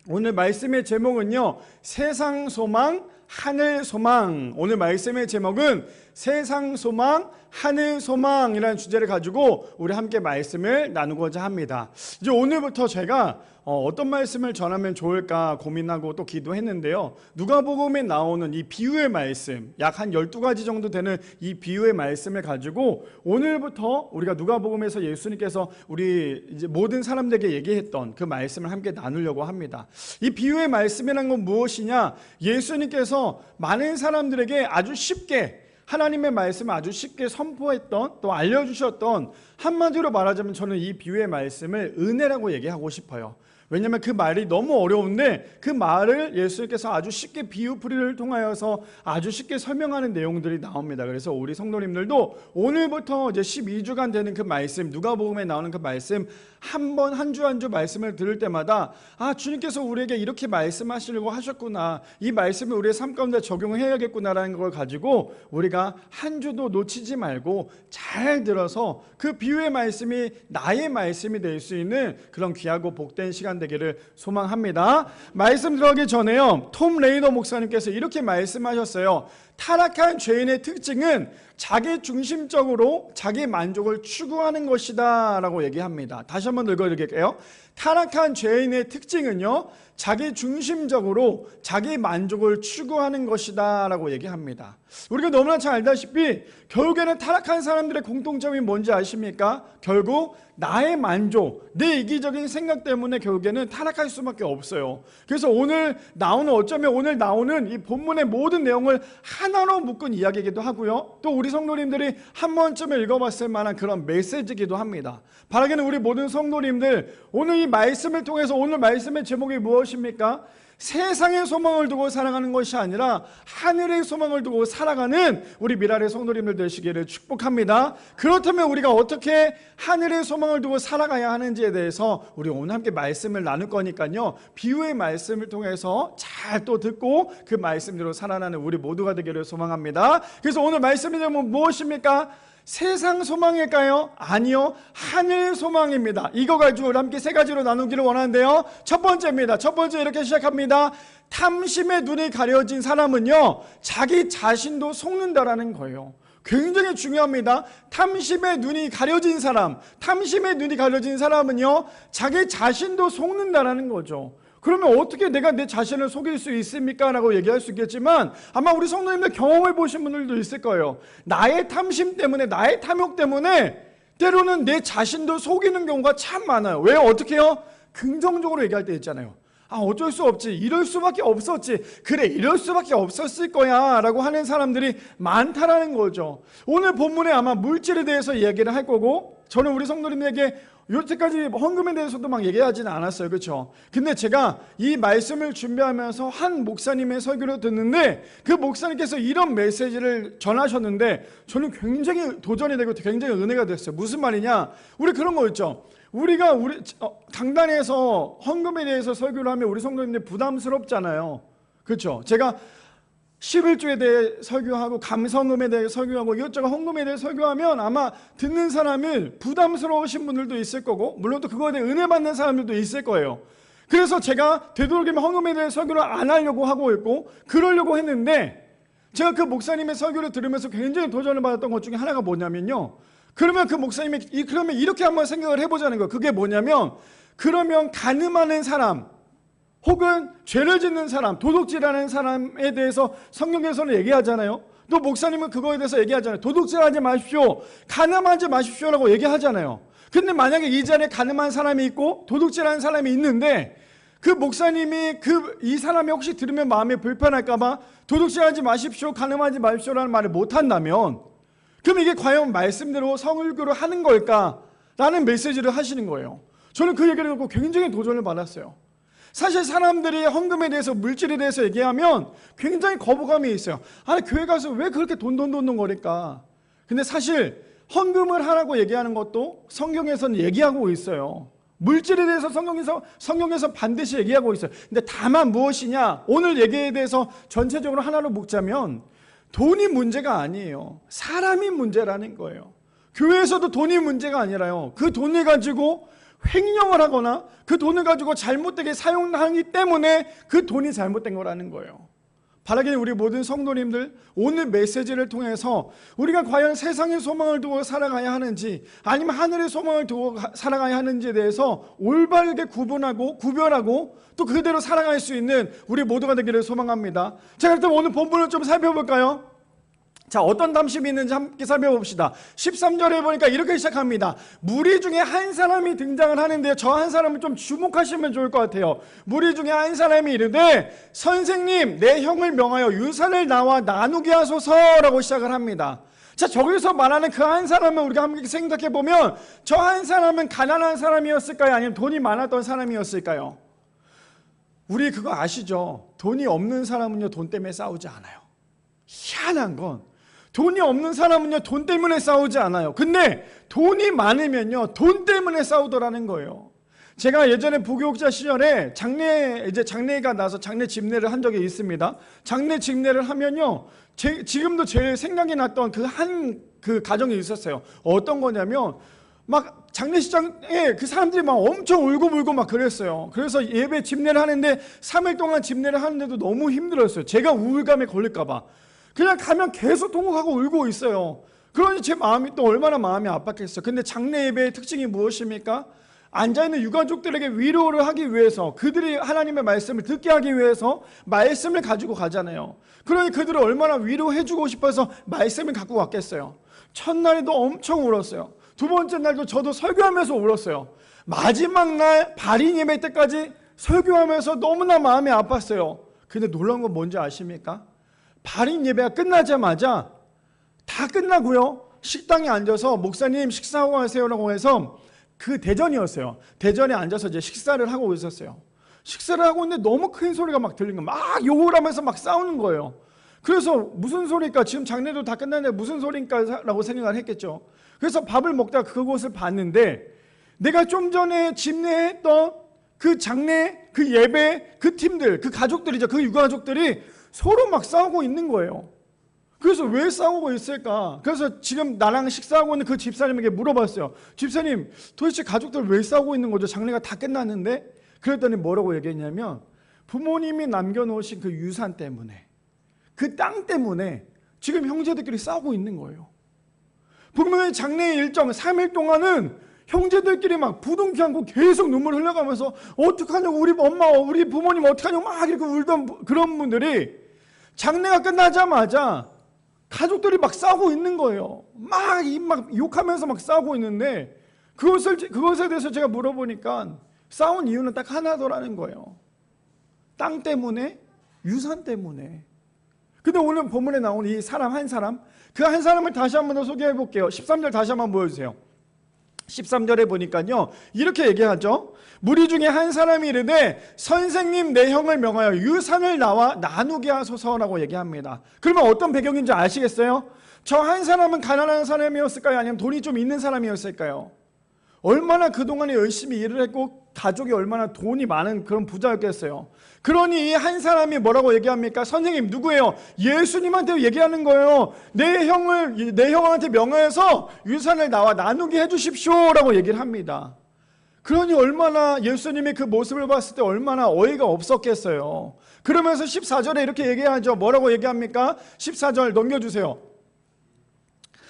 오늘 말씀의 제목은요, 세상 소망, 하늘 소망. 오늘 말씀의 제목은 세상 소망, 하늘 소망이라는 주제를 가지고 우리 함께 말씀을 나누고자 합니다. 이제 오늘부터 제가 어떤 말씀을 전하면 좋을까 고민하고 또 기도했는데요. 누가복음에 나오는 이 비유의 말씀, 약 한 12가지 정도 되는 이 비유의 말씀을 가지고 오늘부터 우리가 누가복음에서 예수님께서 우리 이제 모든 사람들에게 얘기했던 그 말씀을 함께 나누려고 합니다. 이 비유의 말씀이라는 건 무엇이냐? 예수님께서 많은 사람들에게 아주 쉽게 하나님의 말씀을 아주 쉽게 선포했던, 또 알려주셨던, 한마디로 말하자면 저는 이 비유의 말씀을 은혜라고 얘기하고 싶어요. 왜냐하면 그 말이 너무 어려운데 그 말을 예수님께서 아주 쉽게 비유풀이를 통하여서 아주 쉽게 설명하는 내용들이 나옵니다. 그래서 우리 성도님들도 오늘부터 이제 12주간 되는 그 말씀, 누가복음에 나오는 그 말씀 한 번 한 주 한 주 말씀을 들을 때마다 주님께서 우리에게 이렇게 말씀하시려고 하셨구나, 이 말씀을 우리의 삶 가운데 적용해야겠구나라는 걸 가지고 우리가 한 주도 놓치지 말고 잘 들어서 그 비유의 말씀이 나의 말씀이 될 수 있는 그런 귀하고 복된 시간 되기를 소망합니다. 말씀 들어가기 전에요, 톰 레이너 목사님께서 이렇게 말씀하셨어요. 타락한 죄인의 특징은 자기 중심적으로 자기 만족을 추구하는 것이다 라고 얘기합니다. 다시 한번 읽어드릴게요. 타락한 죄인의 특징은요, 자기 중심적으로 자기 만족을 추구하는 것이다 라고 얘기합니다. 우리가 너무나 잘 알다시피 결국에는 타락한 사람들의 공통점이 뭔지 아십니까? 결국 나의 만족, 내 이기적인 생각 때문에 결국에는 타락할 수밖에 없어요. 그래서 어쩌면 오늘 나오는 이 본문의 모든 내용을 하나로 묶은 이야기이기도 하고요, 또 우리 성도님들이 한 번쯤 읽어봤을 만한 그런 메시지이기도 합니다. 바라기는 우리 모든 성도님들, 오늘 이 말씀을 통해서, 오늘 말씀의 제목이 무엇입니까? 세상의 소망을 두고 살아가는 것이 아니라 하늘의 소망을 두고 살아가는 우리 미랄의 성도님들 되시기를 축복합니다. 그렇다면 우리가 어떻게 하늘의 소망을 두고 살아가야 하는지에 대해서 우리 오늘 함께 말씀을 나눌 거니까요, 비유의 말씀을 통해서 잘 또 듣고 그 말씀대로 살아나는 우리 모두가 되기를 소망합니다. 그래서 오늘 말씀의 제목은 무엇입니까? 세상 소망일까요? 아니요, 하늘 소망입니다. 이거 가지고 우리 함께 세 가지로 나누기를 원하는데요, 첫 번째입니다. 첫 번째 이렇게 시작합니다. 탐심의 눈이 가려진 사람은요, 자기 자신도 속는다라는 거예요. 굉장히 중요합니다. 탐심의 눈이 가려진 사람, 탐심의 눈이 가려진 사람은요, 자기 자신도 속는다라는 거죠. 그러면 어떻게 내가 내 자신을 속일 수 있습니까? 라고 얘기할 수 있겠지만 아마 우리 성도님들 경험해 보신 분들도 있을 거예요. 나의 탐심 때문에, 나의 탐욕 때문에 때로는 내 자신도 속이는 경우가 참 많아요. 왜요? 어떻게 해요? 긍정적으로 얘기할 때 있잖아요. 어쩔 수 없지, 이럴 수밖에 없었지, 그래 이럴 수밖에 없었을 거야 라고 하는 사람들이 많다라는 거죠. 오늘 본문에 아마 물질에 대해서 이야기를 할 거고, 저는 우리 성도님에게 여태까지 헌금에 대해서도 막 얘기하지는 않았어요. 그렇죠? 근데 제가 이 말씀을 준비하면서 한 목사님의 설교를 듣는데 그 목사님께서 이런 메시지를 전하셨는데 저는 굉장히 도전이 되고 굉장히 은혜가 됐어요. 무슨 말이냐? 우리 그런 거 있죠. 우리가 강단에서 헌금에 대해서 설교를 하면 우리 성도님들 부담스럽잖아요. 그렇죠? 제가 11조에 대해 설교하고 감성금에 대해 설교하고 이것저것 헌금에 대해 설교하면 아마 듣는 사람은 부담스러우신 분들도 있을 거고, 물론 또 그거에 대해 은혜 받는 사람들도 있을 거예요. 그래서 제가 되도록이면 헌금에 대해 설교를 안 하려고 하고 있고 그러려고 했는데, 제가 그 목사님의 설교를 들으면서 굉장히 도전을 받았던 것 중에 하나가 뭐냐면요, 그러면 그 목사님이 그러면 이렇게 한번 생각을 해보자는 거예요. 그게 뭐냐면, 그러면 가늠하는 사람 혹은 죄를 짓는 사람, 도둑질하는 사람에 대해서 성경에서는 얘기하잖아요. 또 목사님은 그거에 대해서 얘기하잖아요. 도둑질하지 마십시오, 가늠하지 마십시오라고 얘기하잖아요. 근데 만약에 이 자리에 가늠한 사람이 있고 도둑질하는 사람이 있는데 그 목사님이 이 사람이 혹시 들으면 마음이 불편할까봐 도둑질하지 마십시오, 가늠하지 마십시오라는 말을 못한다면, 그럼 이게 과연 말씀대로 성을교를 하는 걸까라는 메시지를 하시는 거예요. 저는 그 얘기를 듣고 굉장히 도전을 받았어요. 사실 사람들이 헌금에 대해서, 물질에 대해서 얘기하면 굉장히 거부감이 있어요. 교회 가서 왜 그렇게 돈 거릴까? 근데 사실 헌금을 하라고 얘기하는 것도 성경에서는 얘기하고 있어요. 물질에 대해서 성경에서 반드시 얘기하고 있어요. 근데 다만 무엇이냐, 오늘 얘기에 대해서 전체적으로 하나로 묶자면 돈이 문제가 아니에요. 사람이 문제라는 거예요. 교회에서도 돈이 문제가 아니라요, 그 돈을 가지고 횡령을 하거나 그 돈을 가지고 잘못되게 사용하기 때문에 그 돈이 잘못된 거라는 거예요. 바라기는 우리 모든 성도님들, 오늘 메시지를 통해서 우리가 과연 세상의 소망을 두고 살아가야 하는지 아니면 하늘의 소망을 두고 살아가야 하는지에 대해서 올바르게 구별하고 또 그대로 살아갈 수 있는 우리 모두가 되기를 소망합니다. 자, 그렇다면 오늘 본문을 좀 살펴볼까요? 자, 어떤 담심이 있는지 함께 살펴봅시다. 13절에 보니까 이렇게 시작합니다. 무리 중에 한 사람이 등장을 하는데요, 저 한 사람을 좀 주목하시면 좋을 것 같아요. 무리 중에 한 사람이 이르되 선생님, 내 형을 명하여 유산을 나와 나누게 하소서라고 시작을 합니다. 자, 저기서 말하는 그 한 사람은 우리가 함께 생각해 보면 저 한 사람은 가난한 사람이었을까요? 아니면 돈이 많았던 사람이었을까요? 우리 그거 아시죠? 돈이 없는 사람은요, 돈 때문에 싸우지 않아요. 희한한 건 돈이 없는 사람은요, 돈 때문에 싸우지 않아요. 근데 돈이 많으면요, 돈 때문에 싸우더라는 거예요. 제가 예전에 부교육자 시절에 장례가 나서 장례 집례를 한 적이 있습니다. 장례 집례를 하면요, 지금도 제일 생각이 났던 그 가정이 있었어요. 어떤 거냐면 막 장례식장에 그 사람들이 막 엄청 울고 막 그랬어요. 그래서 예배 집례를 하는데 3일 동안 집례를 하는데도 너무 힘들었어요. 제가 우울감에 걸릴까 봐. 그냥 가면 계속 통곡하고 울고 있어요. 그러니 제 마음이 또 얼마나 마음이 아팠겠어요. 근데 장례 예배의 특징이 무엇입니까? 앉아있는 유가족들에게 위로를 하기 위해서, 그들이 하나님의 말씀을 듣게 하기 위해서 말씀을 가지고 가잖아요. 그러니 그들을 얼마나 위로해주고 싶어서 말씀을 갖고 갔겠어요. 첫날에도 엄청 울었어요. 두 번째 날도 저도 설교하면서 울었어요. 마지막 날 발인 예배 때까지 설교하면서 너무나 마음이 아팠어요. 근데 놀라운 건 뭔지 아십니까? 발인 예배가 끝나자마자 다 끝나고요, 식당에 앉아서 목사님 식사하고 가세요라고 해서, 그 대전이었어요. 대전에 앉아서 이제 식사를 하고 있었어요. 식사를 하고 있는데 너무 큰 소리가 막 들리는 거예요. 막 욕을 하면서 막 싸우는 거예요. 그래서 무슨 소리일까, 지금 장례도 다 끝났는데 무슨 소리일까 라고 생각을 했겠죠. 그래서 밥을 먹다가 그곳을 봤는데 내가 좀 전에 집례했던 그 장례, 그 예배, 그 팀들, 그 가족들이죠. 그 유가족들이 서로 막 싸우고 있는 거예요. 그래서 왜 싸우고 있을까? 그래서 지금 나랑 식사하고 있는 그 집사님에게 물어봤어요. 집사님, 도대체 가족들 왜 싸우고 있는 거죠? 장례가 다 끝났는데? 그랬더니 뭐라고 얘기했냐면, 부모님이 남겨놓으신 그 유산 때문에, 그 땅 때문에 지금 형제들끼리 싸우고 있는 거예요. 분명히 장례 일정 3일 동안은 형제들끼리 막 부둥켜 안고 계속 눈물 흘려가면서 어떡하냐고, 우리 엄마, 우리 부모님 어떡하냐고 막 이렇게 울던 그런 분들이 장례가 끝나자마자 가족들이 막 싸우고 있는 거예요. 막 욕하면서 막 싸우고 있는데, 그것에 대해서 제가 물어보니까 싸운 이유는 딱 하나더라는 거예요. 땅 때문에, 유산 때문에. 근데 오늘 본문에 나온 이 사람 한 사람, 그 한 사람을 다시 한번 더 소개해 볼게요. 13절 다시 한번 보여주세요. 13절에 보니까요, 이렇게 얘기하죠. 무리 중에 한 사람이 이르되 선생님, 내 형을 명하여 유산을 나와 나누게 하소서라고 얘기합니다. 그러면 어떤 배경인지 아시겠어요? 저 한 사람은 가난한 사람이었을까요? 아니면 돈이 좀 있는 사람이었을까요? 얼마나 그동안에 열심히 일을 했고 가족이 얼마나 돈이 많은 그런 부자였겠어요. 그러니 이 한 사람이 뭐라고 얘기합니까? 선생님, 누구예요? 예수님한테 얘기하는 거예요. 내 형한테 명하여서 유산을 나와 나누게 해주십시오 라고 얘기를 합니다. 그러니 얼마나 예수님의 그 모습을 봤을 때 얼마나 어이가 없었겠어요. 그러면서 14절에 이렇게 얘기하죠. 뭐라고 얘기합니까? 14절 넘겨주세요.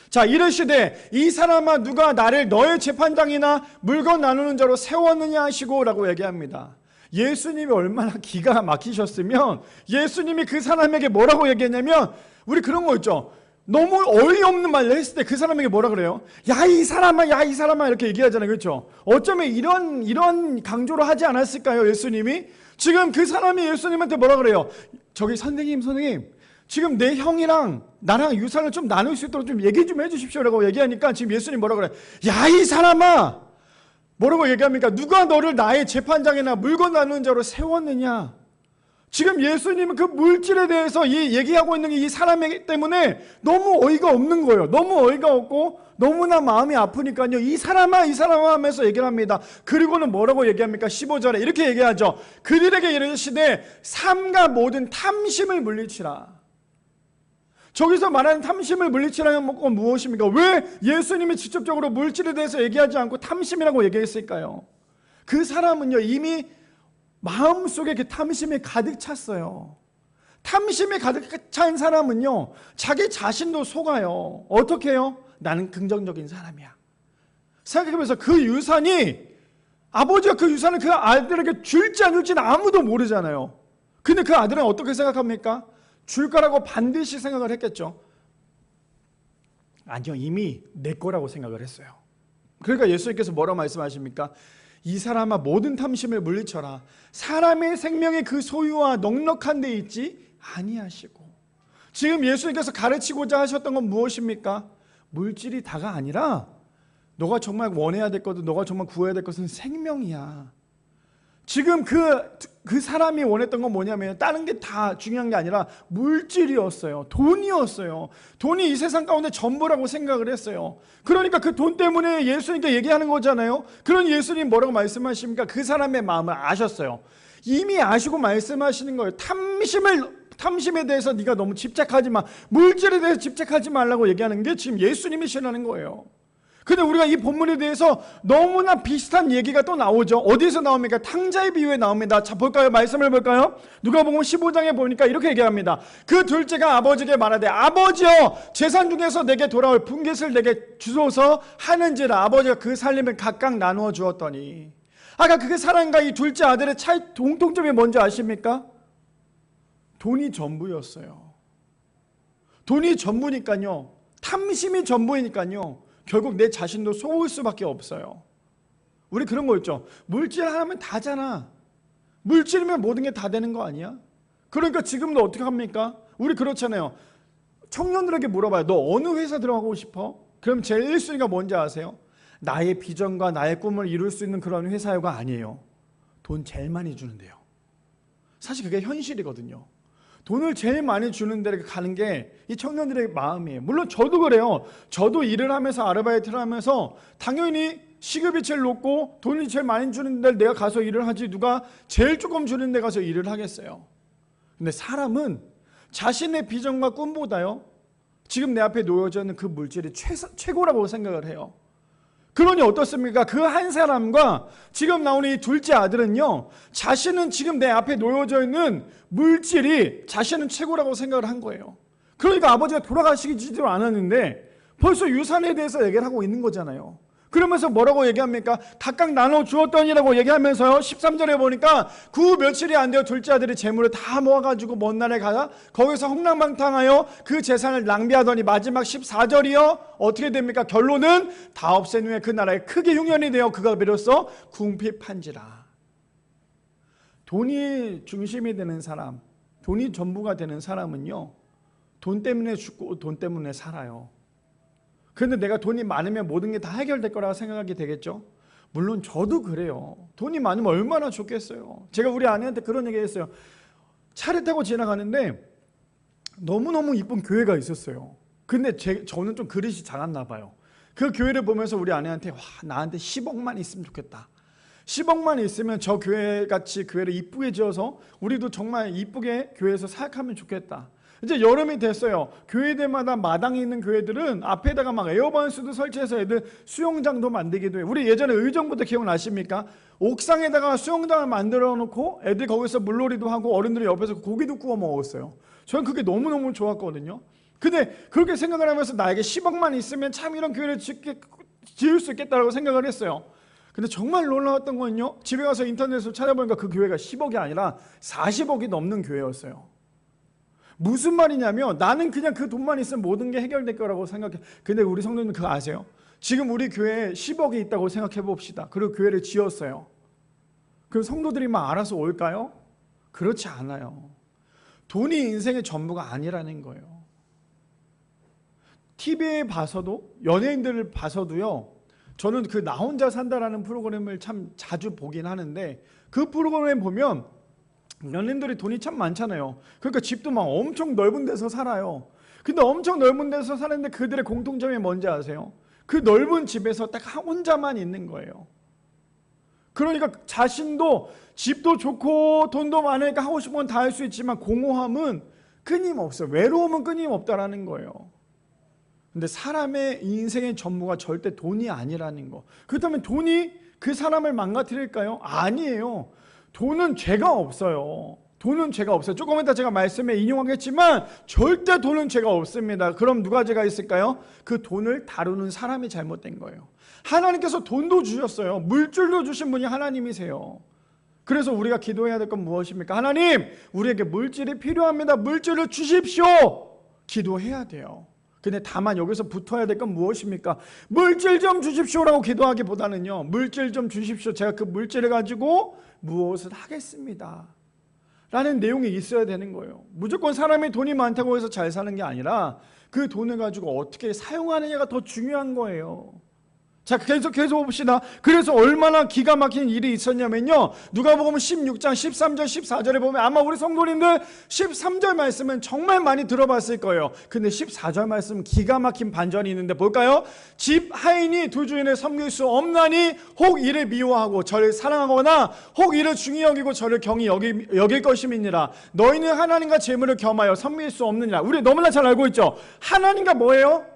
자, 이르시되 이 사람아, 누가 나를 너의 재판장이나 물건 나누는 자로 세웠느냐 하시고 라고 얘기합니다. 예수님이 얼마나 기가 막히셨으면 예수님이 그 사람에게 뭐라고 얘기했냐면, 우리 그런 거 있죠. 너무 어이없는 말을 했을 때 그 사람에게 뭐라 그래요? 야, 이 사람아, 야, 이 사람아 이렇게 얘기하잖아요. 그렇죠? 어쩌면 이런 강조를 하지 않았을까요? 예수님이 지금 그 사람이 예수님한테 뭐라 그래요? 저기 선생님, 지금 내 형이랑 나랑 유산을 좀 나눌 수 있도록 좀 얘기 좀 해주십시오라고 얘기하니까 지금 예수님 뭐라 그래? 야, 이 사람아, 뭐라고 얘기합니까? 누가 너를 나의 재판장이나 물건 나누는 자로 세웠느냐? 지금 예수님은 그 물질에 대해서 얘기하고 있는 이 사람 때문에 너무 어이가 없는 거예요. 너무 어이가 없고 너무나 마음이 아프니까요. 이 사람아 하면서 얘기를 합니다. 그리고는 뭐라고 얘기합니까? 15절에 이렇게 얘기하죠. 그들에게 이르시되 삼가 모든 탐심을 물리치라. 저기서 말하는 탐심을 물리치라는 건 무엇입니까? 왜 예수님이 직접적으로 물질에 대해서 얘기하지 않고 탐심이라고 얘기했을까요? 그 사람은요 이미 마음속에 그 탐심이 가득 찼어요. 탐심이 가득 찬 사람은요 자기 자신도 속아요. 어떻게 해요? 나는 긍정적인 사람이야. 생각해보면서 그 유산이 아버지가 그 유산을 그 아들에게 줄지 안 줄지는 아무도 모르잖아요. 근데 그 아들은 어떻게 생각합니까? 줄 거라고 반드시 생각을 했겠죠. 아니요, 이미 내 거라고 생각을 했어요. 그러니까 예수님께서 뭐라고 말씀하십니까? 이 사람아 모든 탐심을 물리쳐라. 사람의 생명이 그 소유와 넉넉한 데 있지 아니하시고. 지금 예수님께서 가르치고자 하셨던 건 무엇입니까? 물질이 다가 아니라 너가 정말 원해야 될 것도 너가 정말 구해야 될 것은 생명이야. 지금 그 사람이 원했던 건 뭐냐면 다른 게 다 중요한 게 아니라 물질이었어요. 돈이었어요. 돈이 이 세상 가운데 전부라고 생각을 했어요. 그러니까 그 돈 때문에 예수님께 얘기하는 거잖아요. 그런 예수님 뭐라고 말씀하십니까? 그 사람의 마음을 아셨어요. 이미 아시고 말씀하시는 거예요. 탐심에 대해서 네가 너무 집착하지 마. 물질에 대해서 집착하지 말라고 얘기하는 게 지금 예수님이시라는 거예요. 근데 우리가 이 본문에 대해서 너무나 비슷한 얘기가 또 나오죠. 어디서 나옵니까? 탕자의 비유에 나옵니다. 자, 볼까요? 말씀을 볼까요? 누가복음 15장에 보니까 이렇게 얘기합니다. 그 둘째가 아버지에게 말하되 아버지여 재산 중에서 내게 돌아올 분깃을 내게 주소서 하는지라. 아버지가 그 살림을 각각 나누어 주었더니, 아까 그 사람과 이 둘째 아들의 차이 공통점이 뭔지 아십니까? 돈이 전부였어요. 돈이 전부니까요, 탐심이 전부이니까요, 결국 내 자신도 속을 수밖에 없어요. 우리 그런 거 있죠. 물질 하나면 다잖아. 물질이면 모든 게 다 되는 거 아니야? 그러니까 지금도 어떻게 합니까? 우리 그렇잖아요. 청년들에게 물어봐요. 너 어느 회사 들어가고 싶어? 그럼 제일 1순위가 뭔지 아세요? 나의 비전과 나의 꿈을 이룰 수 있는 그런 회사가 아니에요. 돈 제일 많이 주는데요. 사실 그게 현실이거든요. 돈을 제일 많이 주는 데 가는 게 이 청년들의 마음이에요. 물론 저도 그래요. 저도 일을 하면서 아르바이트를 하면서 당연히 시급이 제일 높고 돈이 제일 많이 주는 데 내가 가서 일을 하지 누가 제일 조금 주는 데 가서 일을 하겠어요. 근데 사람은 자신의 비전과 꿈보다요 지금 내 앞에 놓여져 있는 그 물질이 최고라고 생각을 해요. 그러니 어떻습니까? 그 한 사람과 지금 나오는 이 둘째 아들은요, 자신은 지금 내 앞에 놓여져 있는 물질이 자신은 최고라고 생각을 한 거예요. 그러니까 아버지가 돌아가시지도 않았는데 벌써 유산에 대해서 얘기를 하고 있는 거잖아요. 그러면서 뭐라고 얘기합니까? 각각 나눠 주었더니라고 얘기하면서요, 13절에 보니까 그 며칠이 안 되어 둘째 아들이 재물을 다 모아가지고 먼 날에 가서 거기서 홍랑망탕하여 그 재산을 낭비하더니 마지막 14절이요 어떻게 됩니까? 결론은 다 없앤 후에 그 나라에 크게 흉년이 되어 그가 비로소 궁핍한지라. 돈이 중심이 되는 사람, 돈이 전부가 되는 사람은요, 돈 때문에 죽고 돈 때문에 살아요. 그런데 내가 돈이 많으면 모든 게 다 해결될 거라고 생각하게 되겠죠? 물론 저도 그래요. 돈이 많으면 얼마나 좋겠어요. 제가 우리 아내한테 그런 얘기 했어요. 차를 타고 지나가는데 너무너무 이쁜 교회가 있었어요. 근데 저는 좀 그릇이 작았나 봐요. 그 교회를 보면서 우리 아내한테 와, 나한테 10억만 있으면 좋겠다. 10억만 있으면 저 교회같이 교회를 이쁘게 지어서 우리도 정말 이쁘게 교회에서 사역하면 좋겠다. 이제 여름이 됐어요. 교회들마다 마당이 있는 교회들은 앞에다가 막 에어반스도 설치해서 애들 수영장도 만들기도 해요. 우리 예전에 의정부터 기억나십니까? 옥상에다가 수영장을 만들어 놓고 애들 거기서 물놀이도 하고 어른들이 옆에서 고기도 구워 먹었어요. 저는 그게 너무너무 좋았거든요. 근데 그렇게 생각을 하면서 나에게 10억만 있으면 참 이런 교회를 지을 수 있겠다라고 생각을 했어요. 근데 정말 놀라웠던 건요, 집에 가서 인터넷으로 찾아보니까 그 교회가 10억이 아니라 40억이 넘는 교회였어요. 무슨 말이냐면 나는 그냥 그 돈만 있으면 모든 게 해결될 거라고 생각해. 근데 우리 성도님 그거 아세요? 지금 우리 교회에 10억이 있다고 생각해 봅시다. 그리고 교회를 지었어요. 그럼 성도들이 막 알아서 올까요? 그렇지 않아요. 돈이 인생의 전부가 아니라는 거예요. TV에 봐서도, 연예인들을 봐서도요, 저는 그 나 혼자 산다라는 프로그램을 참 자주 보긴 하는데 그 프로그램 보면 연예인들이 돈이 참 많잖아요. 그러니까 집도 막 엄청 넓은 데서 살아요. 근데 엄청 넓은 데서 사는데 그들의 공통점이 뭔지 아세요? 그 넓은 집에서 딱 혼자만 있는 거예요. 그러니까 자신도 집도 좋고 돈도 많으니까 하고 싶은 건 다 할 수 있지만 공허함은 끊임없어요. 외로움은 끊임없다라는 거예요. 근데 사람의 인생의 전부가 절대 돈이 아니라는 거. 그렇다면 돈이 그 사람을 망가뜨릴까요? 아니에요. 돈은 죄가 없어요. 돈은 죄가 없어요. 조금 이따 제가 말씀에 인용하겠지만 절대 돈은 죄가 없습니다. 그럼 누가 죄가 있을까요? 그 돈을 다루는 사람이 잘못된 거예요. 하나님께서 돈도 주셨어요. 물질도 주신 분이 하나님이세요. 그래서 우리가 기도해야 될 건 무엇입니까? 하나님, 우리에게 물질이 필요합니다. 물질을 주십시오. 기도해야 돼요. 근데 다만 여기서 붙어야 될 건 무엇입니까? 물질 좀 주십시오라고 기도하기보다는요, 물질 좀 주십시오. 제가 그 물질을 가지고 무엇을 하겠습니다. 라는 내용이 있어야 되는 거예요. 무조건 사람이 돈이 많다고 해서 잘 사는 게 아니라 그 돈을 가지고 어떻게 사용하느냐가 더 중요한 거예요. 자, 계속 봅시다. 그래서 얼마나 기가 막힌 일이 있었냐면요, 누가복음 16장 13절 14절에 보면 아마 우리 성도님들 13절 말씀은 정말 많이 들어봤을 거예요. 근데 14절 말씀 기가 막힌 반전이 있는데 볼까요? 집 하인이 두 주인을 섬길 수 없나니 혹 이를 미워하고 저를 사랑하거나 혹 이를 중히 여기고 저를 경히 여길 것임이니라. 너희는 하나님과 재물을 겸하여 섬길 수 없느니라. 우리 너무나 잘 알고 있죠. 하나님과 뭐예요?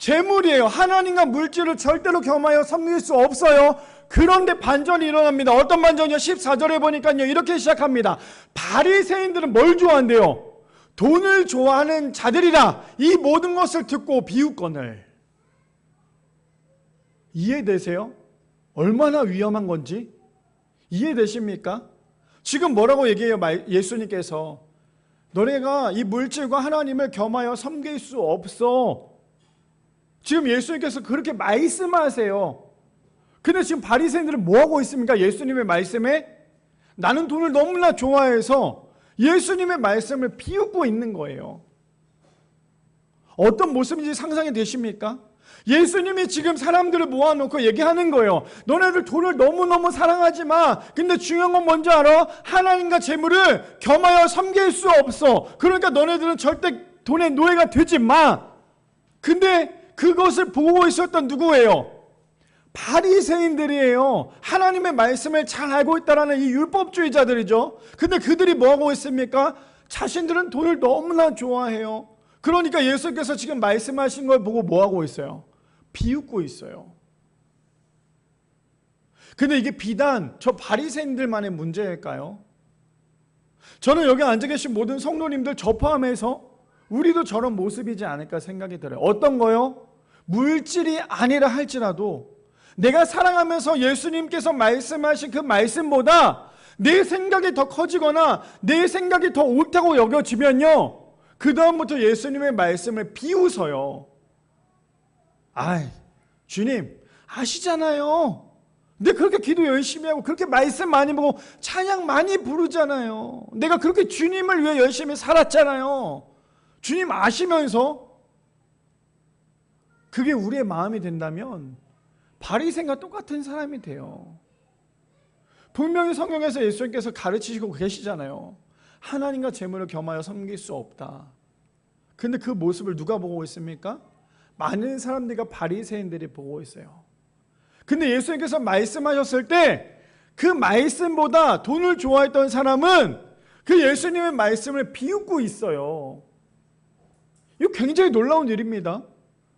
재물이에요. 하나님과 물질을 절대로 겸하여 섬길 수 없어요. 그런데 반전이 일어납니다. 어떤 반전이요? 14절에 보니까요, 이렇게 시작합니다. 바리새인들은 뭘 좋아한대요? 돈을 좋아하는 자들이라 이 모든 것을 듣고 비웃거늘. 이해되세요? 얼마나 위험한 건지 이해되십니까? 지금 뭐라고 얘기해요? 예수님께서 너네가 이 물질과 하나님을 겸하여 섬길 수 없어. 지금 예수님께서 그렇게 말씀하세요. 근데 지금 바리새인들은 뭐하고 있습니까? 예수님의 말씀에 나는 돈을 너무나 좋아해서 예수님의 말씀을 비웃고 있는 거예요. 어떤 모습인지 상상이 되십니까? 예수님이 지금 사람들을 모아놓고 얘기하는 거예요. 너네들 돈을 너무너무 사랑하지 마. 근데 중요한 건 뭔지 알아? 하나님과 재물을 겸하여 섬길 수 없어. 그러니까 너네들은 절대 돈의 노예가 되지 마. 근데 그것을 보고 있었던 누구예요? 바리새인들이에요. 하나님의 말씀을 잘 알고 있다라는 이 율법주의자들이죠. 근데 그들이 뭐하고 있습니까? 자신들은 돈을 너무나 좋아해요. 그러니까 예수께서 지금 말씀하신 걸 보고 뭐하고 있어요? 비웃고 있어요. 근데 이게 비단 저 바리새인들만의 문제일까요? 저는 여기 앉아 계신 모든 성도님들 저 포함해서 우리도 저런 모습이지 않을까 생각이 들어요. 어떤 거요? 물질이 아니라 할지라도 내가 사랑하면서 예수님께서 말씀하신 그 말씀보다 내 생각이 더 커지거나 내 생각이 더 옳다고 여겨지면요, 그 다음부터 예수님의 말씀을 비웃어요. 아이, 주님 아시잖아요. 근데 그렇게 기도 열심히 하고 그렇게 말씀 많이 보고 찬양 많이 부르잖아요. 내가 그렇게 주님을 위해 열심히 살았잖아요. 주님 아시면서 그게 우리의 마음이 된다면 바리새인과 똑같은 사람이 돼요. 분명히 성경에서 예수님께서 가르치시고 계시잖아요. 하나님과 재물을 겸하여 섬길 수 없다. 근데 그 모습을 누가 보고 있습니까? 많은 사람들과 바리새인들이 보고 있어요. 근데 예수님께서 말씀하셨을 때 그 말씀보다 돈을 좋아했던 사람은 그 예수님의 말씀을 비웃고 있어요. 이거 굉장히 놀라운 일입니다.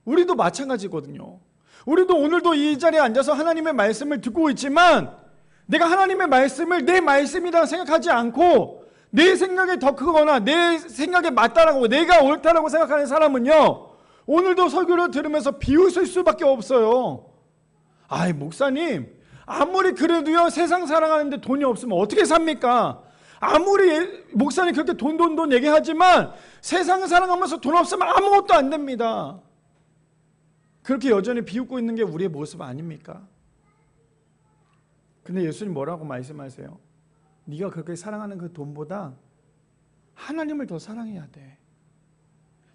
우리도 마찬가지거든요. 우리도 오늘도 이 자리에 앉아서 하나님의 말씀을 듣고 있지만 내가 하나님의 말씀을 내 말씀이라고 생각하지 않고 내 생각이 더 크거나 내 생각에 맞다라고 내가 옳다라고 생각하는 사람은요, 오늘도 설교를 들으면서 비웃을 수밖에 없어요. 아이, 목사님 아무리 그래도요 세상 살아가는데 돈이 없으면 어떻게 삽니까? 아무리 목사님 그렇게 돈 얘기하지만 세상 살아가면서 돈 없으면 아무것도 안 됩니다. 그렇게 여전히 비웃고 있는 게 우리의 모습 아닙니까? 근데 예수님 뭐라고 말씀하세요? 네가 그렇게 사랑하는 그 돈보다 하나님을 더 사랑해야 돼.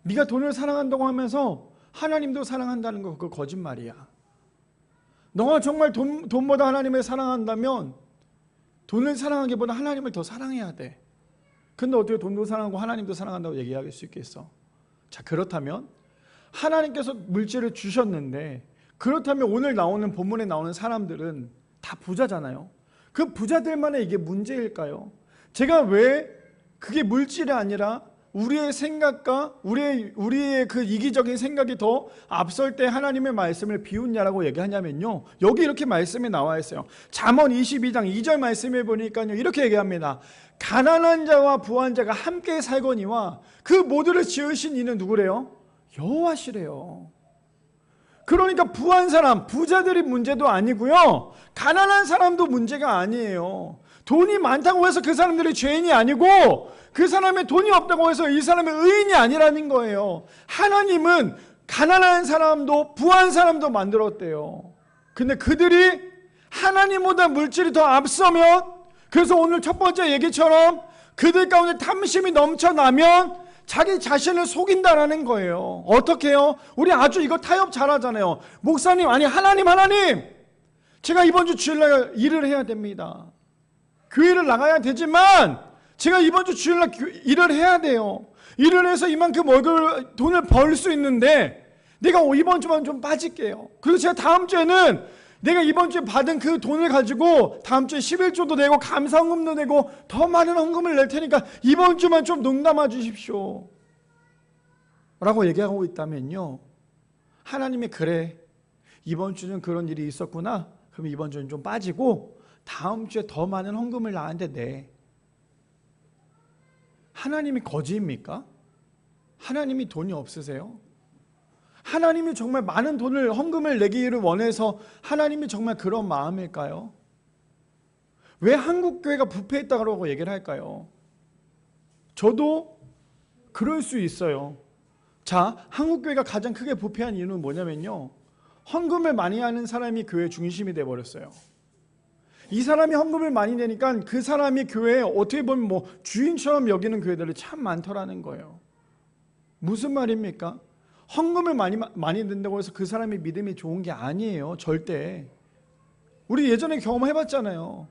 네가 돈을 사랑한다고 하면서 하나님도 사랑한다는 거 그거 거짓말이야. 너가 정말 돈보다 하나님을 사랑한다면 돈을 사랑하기보다 하나님을 더 사랑해야 돼. 근데 어떻게 돈도 사랑하고 하나님도 사랑한다고 얘기할 수 있겠어? 자, 그렇다면 하나님께서 물질을 주셨는데, 그렇다면 오늘 나오는 본문에 나오는 사람들은 다 부자잖아요. 그 부자들만의 이게 문제일까요? 제가 왜 그게 물질이 아니라 우리의 생각과 우리의 그 이기적인 생각이 더 앞설 때 하나님의 말씀을 비웃냐라고 얘기하냐면요, 여기 이렇게 말씀이 나와 있어요. 잠언 22장 2절 말씀에 보니까요, 이렇게 얘기합니다. 가난한 자와 부한 자가 함께 살거니와 그 모두를 지으신 이는 누구래요? 여호와시래요. 그러니까 부한 사람, 부자들이 문제도 아니고요, 가난한 사람도 문제가 아니에요. 돈이 많다고 해서 그 사람들이 죄인이 아니고, 그 사람의 돈이 없다고 해서 이 사람의 의인이 아니라는 거예요. 하나님은 가난한 사람도 부한 사람도 만들었대요. 근데 그들이 하나님보다 물질이 더 앞서면, 그래서 오늘 첫 번째 얘기처럼 그들 가운데 탐심이 넘쳐나면 자기 자신을 속인다라는 거예요. 어떻게 해요? 우리 아주 이거 타협 잘하잖아요. 목사님, 아니 하나님 제가 이번 주 주일날 일을 해야 됩니다. 교회를 나가야 되지만 제가 이번 주 주일날 일을 해야 돼요. 일을 해서 이만큼 돈을 벌 수 있는데 내가 이번 주만 좀 빠질게요. 그리고 제가 다음 주에는 내가 이번 주에 받은 그 돈을 가지고 다음 주에 11조도 내고 감사헌금도 내고 더 많은 헌금을 낼 테니까 이번 주만 좀 눈 감아 주십시오 라고 얘기하고 있다면요, 하나님이 그래, 이번 주는 그런 일이 있었구나, 그럼 이번 주는 좀 빠지고 다음 주에 더 많은 헌금을 나한테 내. 하나님이 거지입니까? 하나님이 돈이 없으세요? 하나님이 정말 많은 돈을 헌금을 내기를 원해서 하나님이 정말 그런 마음일까요? 왜 한국교회가 부패했다고 얘기를 할까요? 저도 그럴 수 있어요. 자, 한국교회가 가장 크게 부패한 이유는 뭐냐면요, 헌금을 많이 하는 사람이 교회 중심이 돼버렸어요. 이 사람이 헌금을 많이 내니까 그 사람이 교회에 어떻게 보면 주인처럼 여기는 교회들이 참 많더라는 거예요. 무슨 말입니까? 헌금을 많이 낸다고 해서 그 사람의 믿음이 좋은 게 아니에요. 절대. 우리 예전에 경험해봤잖아요.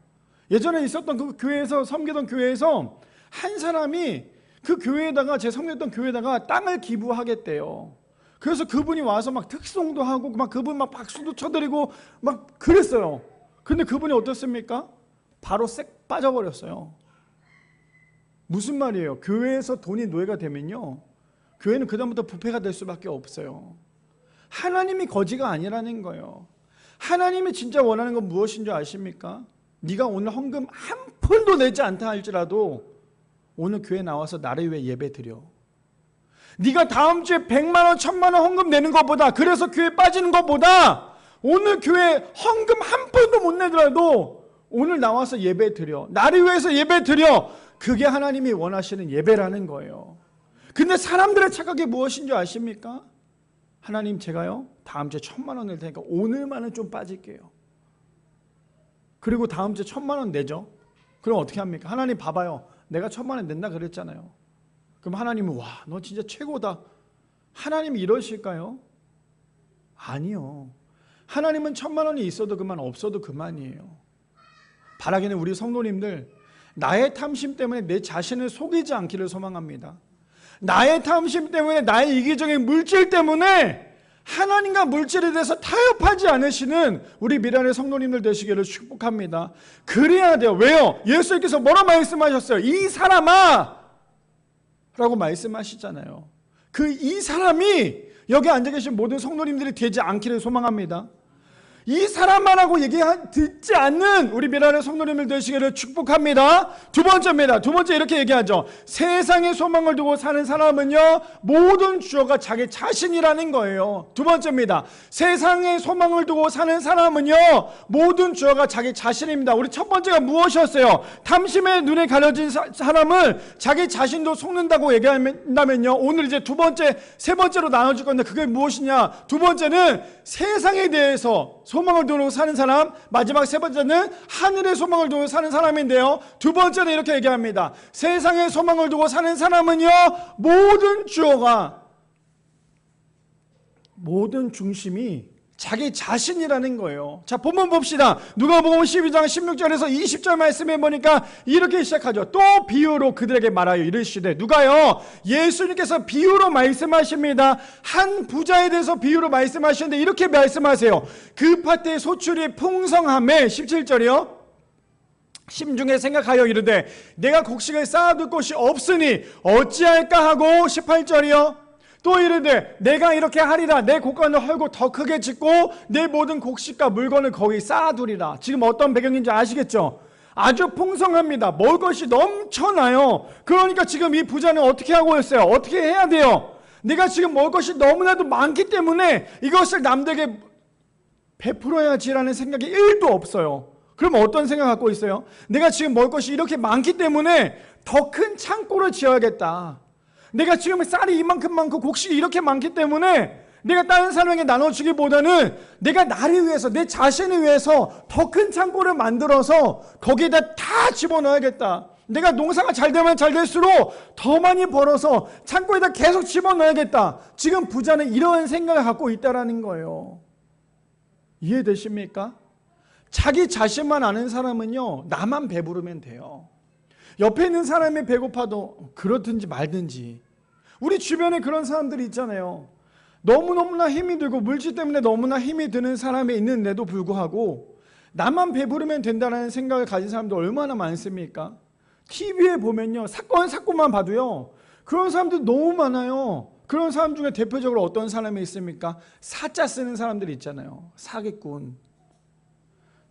예전에 있었던 그 교회에서, 섬기던 교회에서 한 사람이 그 교회에다가, 제 섬겼던 교회에다가 땅을 기부하겠대요. 그래서 그분이 와서 막 특송도 하고 막 그분 막 박수도 쳐드리고 막 그랬어요. 근데 그분이 어떻습니까? 바로 쓱 빠져버렸어요. 무슨 말이에요? 교회에서 돈이 노예가 되면요, 교회는 그다음부터 부패가 될 수밖에 없어요. 하나님이 거지가 아니라는 거예요. 하나님이 진짜 원하는 건 무엇인 줄 아십니까? 네가 오늘 헌금 한 푼도 내지 않다 할지라도 오늘 교회 나와서 나를 위해 예배 드려. 네가 다음 주에 100만 원, 1000만 원 헌금 내는 것보다, 그래서 교회 빠지는 것보다 오늘 교회 헌금 한 푼도 못 내더라도 오늘 나와서 예배 드려. 나를 위해서 예배 드려. 그게 하나님이 원하시는 예배라는 거예요. 근데 사람들의 착각이 무엇인 줄 아십니까? 하나님, 제가요 다음 주에 1000만 원 낼 테니까 오늘만은 좀 빠질게요. 그리고 다음 주에 1000만 원 내죠. 그럼 어떻게 합니까? 하나님 봐봐요, 내가 1000만 원 낸다 그랬잖아요. 그럼 하나님은 와, 너 진짜 최고다. 하나님이 이러실까요? 아니요. 하나님은 1000만 원이 있어도 그만, 없어도 그만이에요. 바라기는 우리 성도님들, 나의 탐심 때문에 내 자신을 속이지 않기를 소망합니다. 나의 탐심 때문에, 나의 이기적인 물질 때문에 하나님과 물질에 대해서 타협하지 않으시는 우리 미란의 성도님들 되시기를 축복합니다. 그래야 돼요. 왜요? 예수님께서 뭐라 말씀하셨어요? 이 사람아 라고 말씀하시잖아요. 그 이 사람이 여기 앉아 계신 모든 성도님들이 되지 않기를 소망합니다. 이 사람만 하고 듣지 않는 우리 미란의 성도님들 되시기를 축복합니다. 두 번째입니다. 두 번째 이렇게 얘기하죠. 세상의 소망을 두고 사는 사람은요, 모든 주어가 자기 자신이라는 거예요. 두 번째입니다. 세상의 소망을 두고 사는 사람은요, 모든 주어가 자기 자신입니다. 우리 첫 번째가 무엇이었어요? 탐심의 눈에 가려진 사람은 자기 자신도 속는다고 얘기한다면요, 오늘 이제 두 번째, 세 번째로 나눠줄 건데 그게 무엇이냐? 두 번째는 세상에 대해서 소망을 두고 사는 사람, 마지막 세 번째는 하늘의 소망을 두고 사는 사람인데요, 두 번째는 이렇게 얘기합니다. 세상의 소망을 두고 사는 사람은요, 모든 주어가, 모든 중심이 자기 자신이라는 거예요. 자, 본문 봅시다. 누가복음 12장 16절에서 20절 말씀해 보니까 이렇게 시작하죠. 또 비유로 그들에게 말하여 이르시되, 누가요? 예수님께서 비유로 말씀하십니다. 한 부자에 대해서 비유로 말씀하시는데 이렇게 말씀하세요. 그 밭의 소출이 풍성함에, 17절이요, 심중에 생각하여 이르되 내가 곡식을 쌓아둘 곳이 없으니 어찌할까 하고 18절이요. 또 이르되 내가 이렇게 하리라. 내 곡간을 헐고 더 크게 짓고 내 모든 곡식과 물건을 거기 쌓아두리라. 지금 어떤 배경인지 아시겠죠? 아주 풍성합니다. 먹을 것이 넘쳐나요. 그러니까 지금 이 부자는 어떻게 하고 있어요? 어떻게 해야 돼요? 내가 지금 먹을 것이 너무나도 많기 때문에 이것을 남들에게 베풀어야지라는 생각이 1도 없어요. 그럼 어떤 생각 갖고 있어요? 내가 지금 먹을 것이 이렇게 많기 때문에 더 큰 창고를 지어야겠다. 내가 지금 쌀이 이만큼 많고 곡식이 이렇게 많기 때문에 내가 다른 사람에게 나눠주기보다는 내가 나를 위해서, 내 자신을 위해서 더 큰 창고를 만들어서 거기에다 다 집어넣어야겠다. 내가 농사가 잘 되면 잘 될수록 더 많이 벌어서 창고에다 계속 집어넣어야겠다. 지금 부자는 이런 생각을 갖고 있다는 거예요. 이해되십니까? 자기 자신만 아는 사람은요, 나만 배부르면 돼요. 옆에 있는 사람이 배고파도 그렇든지 말든지. 우리 주변에 그런 사람들이 있잖아요. 너무너무나 힘이 들고 물질 때문에 너무나 힘이 드는 사람이 있는데도 불구하고 나만 배부르면 된다는 생각을 가진 사람도 얼마나 많습니까? TV에 보면요, 사건만 봐도요, 그런 사람들 너무 많아요. 그런 사람 중에 대표적으로 어떤 사람이 있습니까? 사자 쓰는 사람들이 있잖아요. 사기꾼.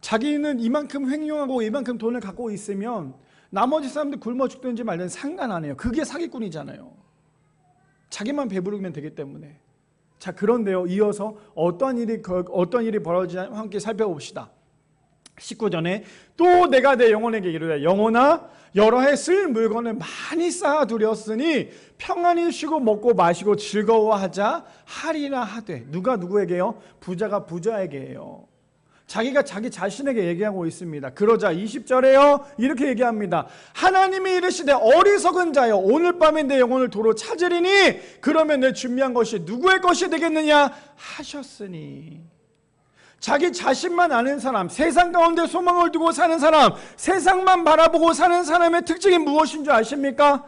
자기는 이만큼 횡령하고 이만큼 돈을 갖고 있으면 나머지 사람들 굶어 죽든지 말든지 상관 안 해요. 그게 사기꾼이잖아요. 자기만 배부르면 되기 때문에. 자, 그런데요, 이어서 어떤 일이 벌어지냐 함께 살펴봅시다. 19절에 또 내가 내 영혼에게 이르되 영혼아 여러 해 쓸 물건을 많이 쌓아두렸으니 평안히 쉬고 먹고 마시고 즐거워하자 하리라 하되. 누가 누구에게요? 부자가 부자에게요. 자기가 자기 자신에게 얘기하고 있습니다. 그러자 20절에요 이렇게 얘기합니다. 하나님이 이르시되 어리석은 자여 오늘 밤에 내 영혼을 도로 찾으리니 그러면 내 준비한 것이 누구의 것이 되겠느냐 하셨으니. 자기 자신만 아는 사람, 세상 가운데 소망을 두고 사는 사람, 세상만 바라보고 사는 사람의 특징이 무엇인 줄 아십니까?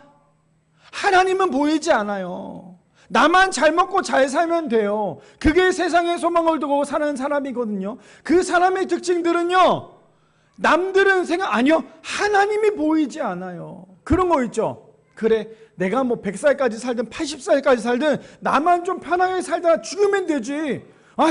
하나님은 보이지 않아요. 나만 잘 먹고 잘 살면 돼요. 그게 세상에 소망을 두고 사는 사람이거든요. 그 사람의 특징들은요, 남들은 아니요, 하나님이 보이지 않아요. 그런 거 있죠. 그래, 내가 뭐 100살까지 살든 80살까지 살든 나만 좀 편하게 살다가 죽으면 되지.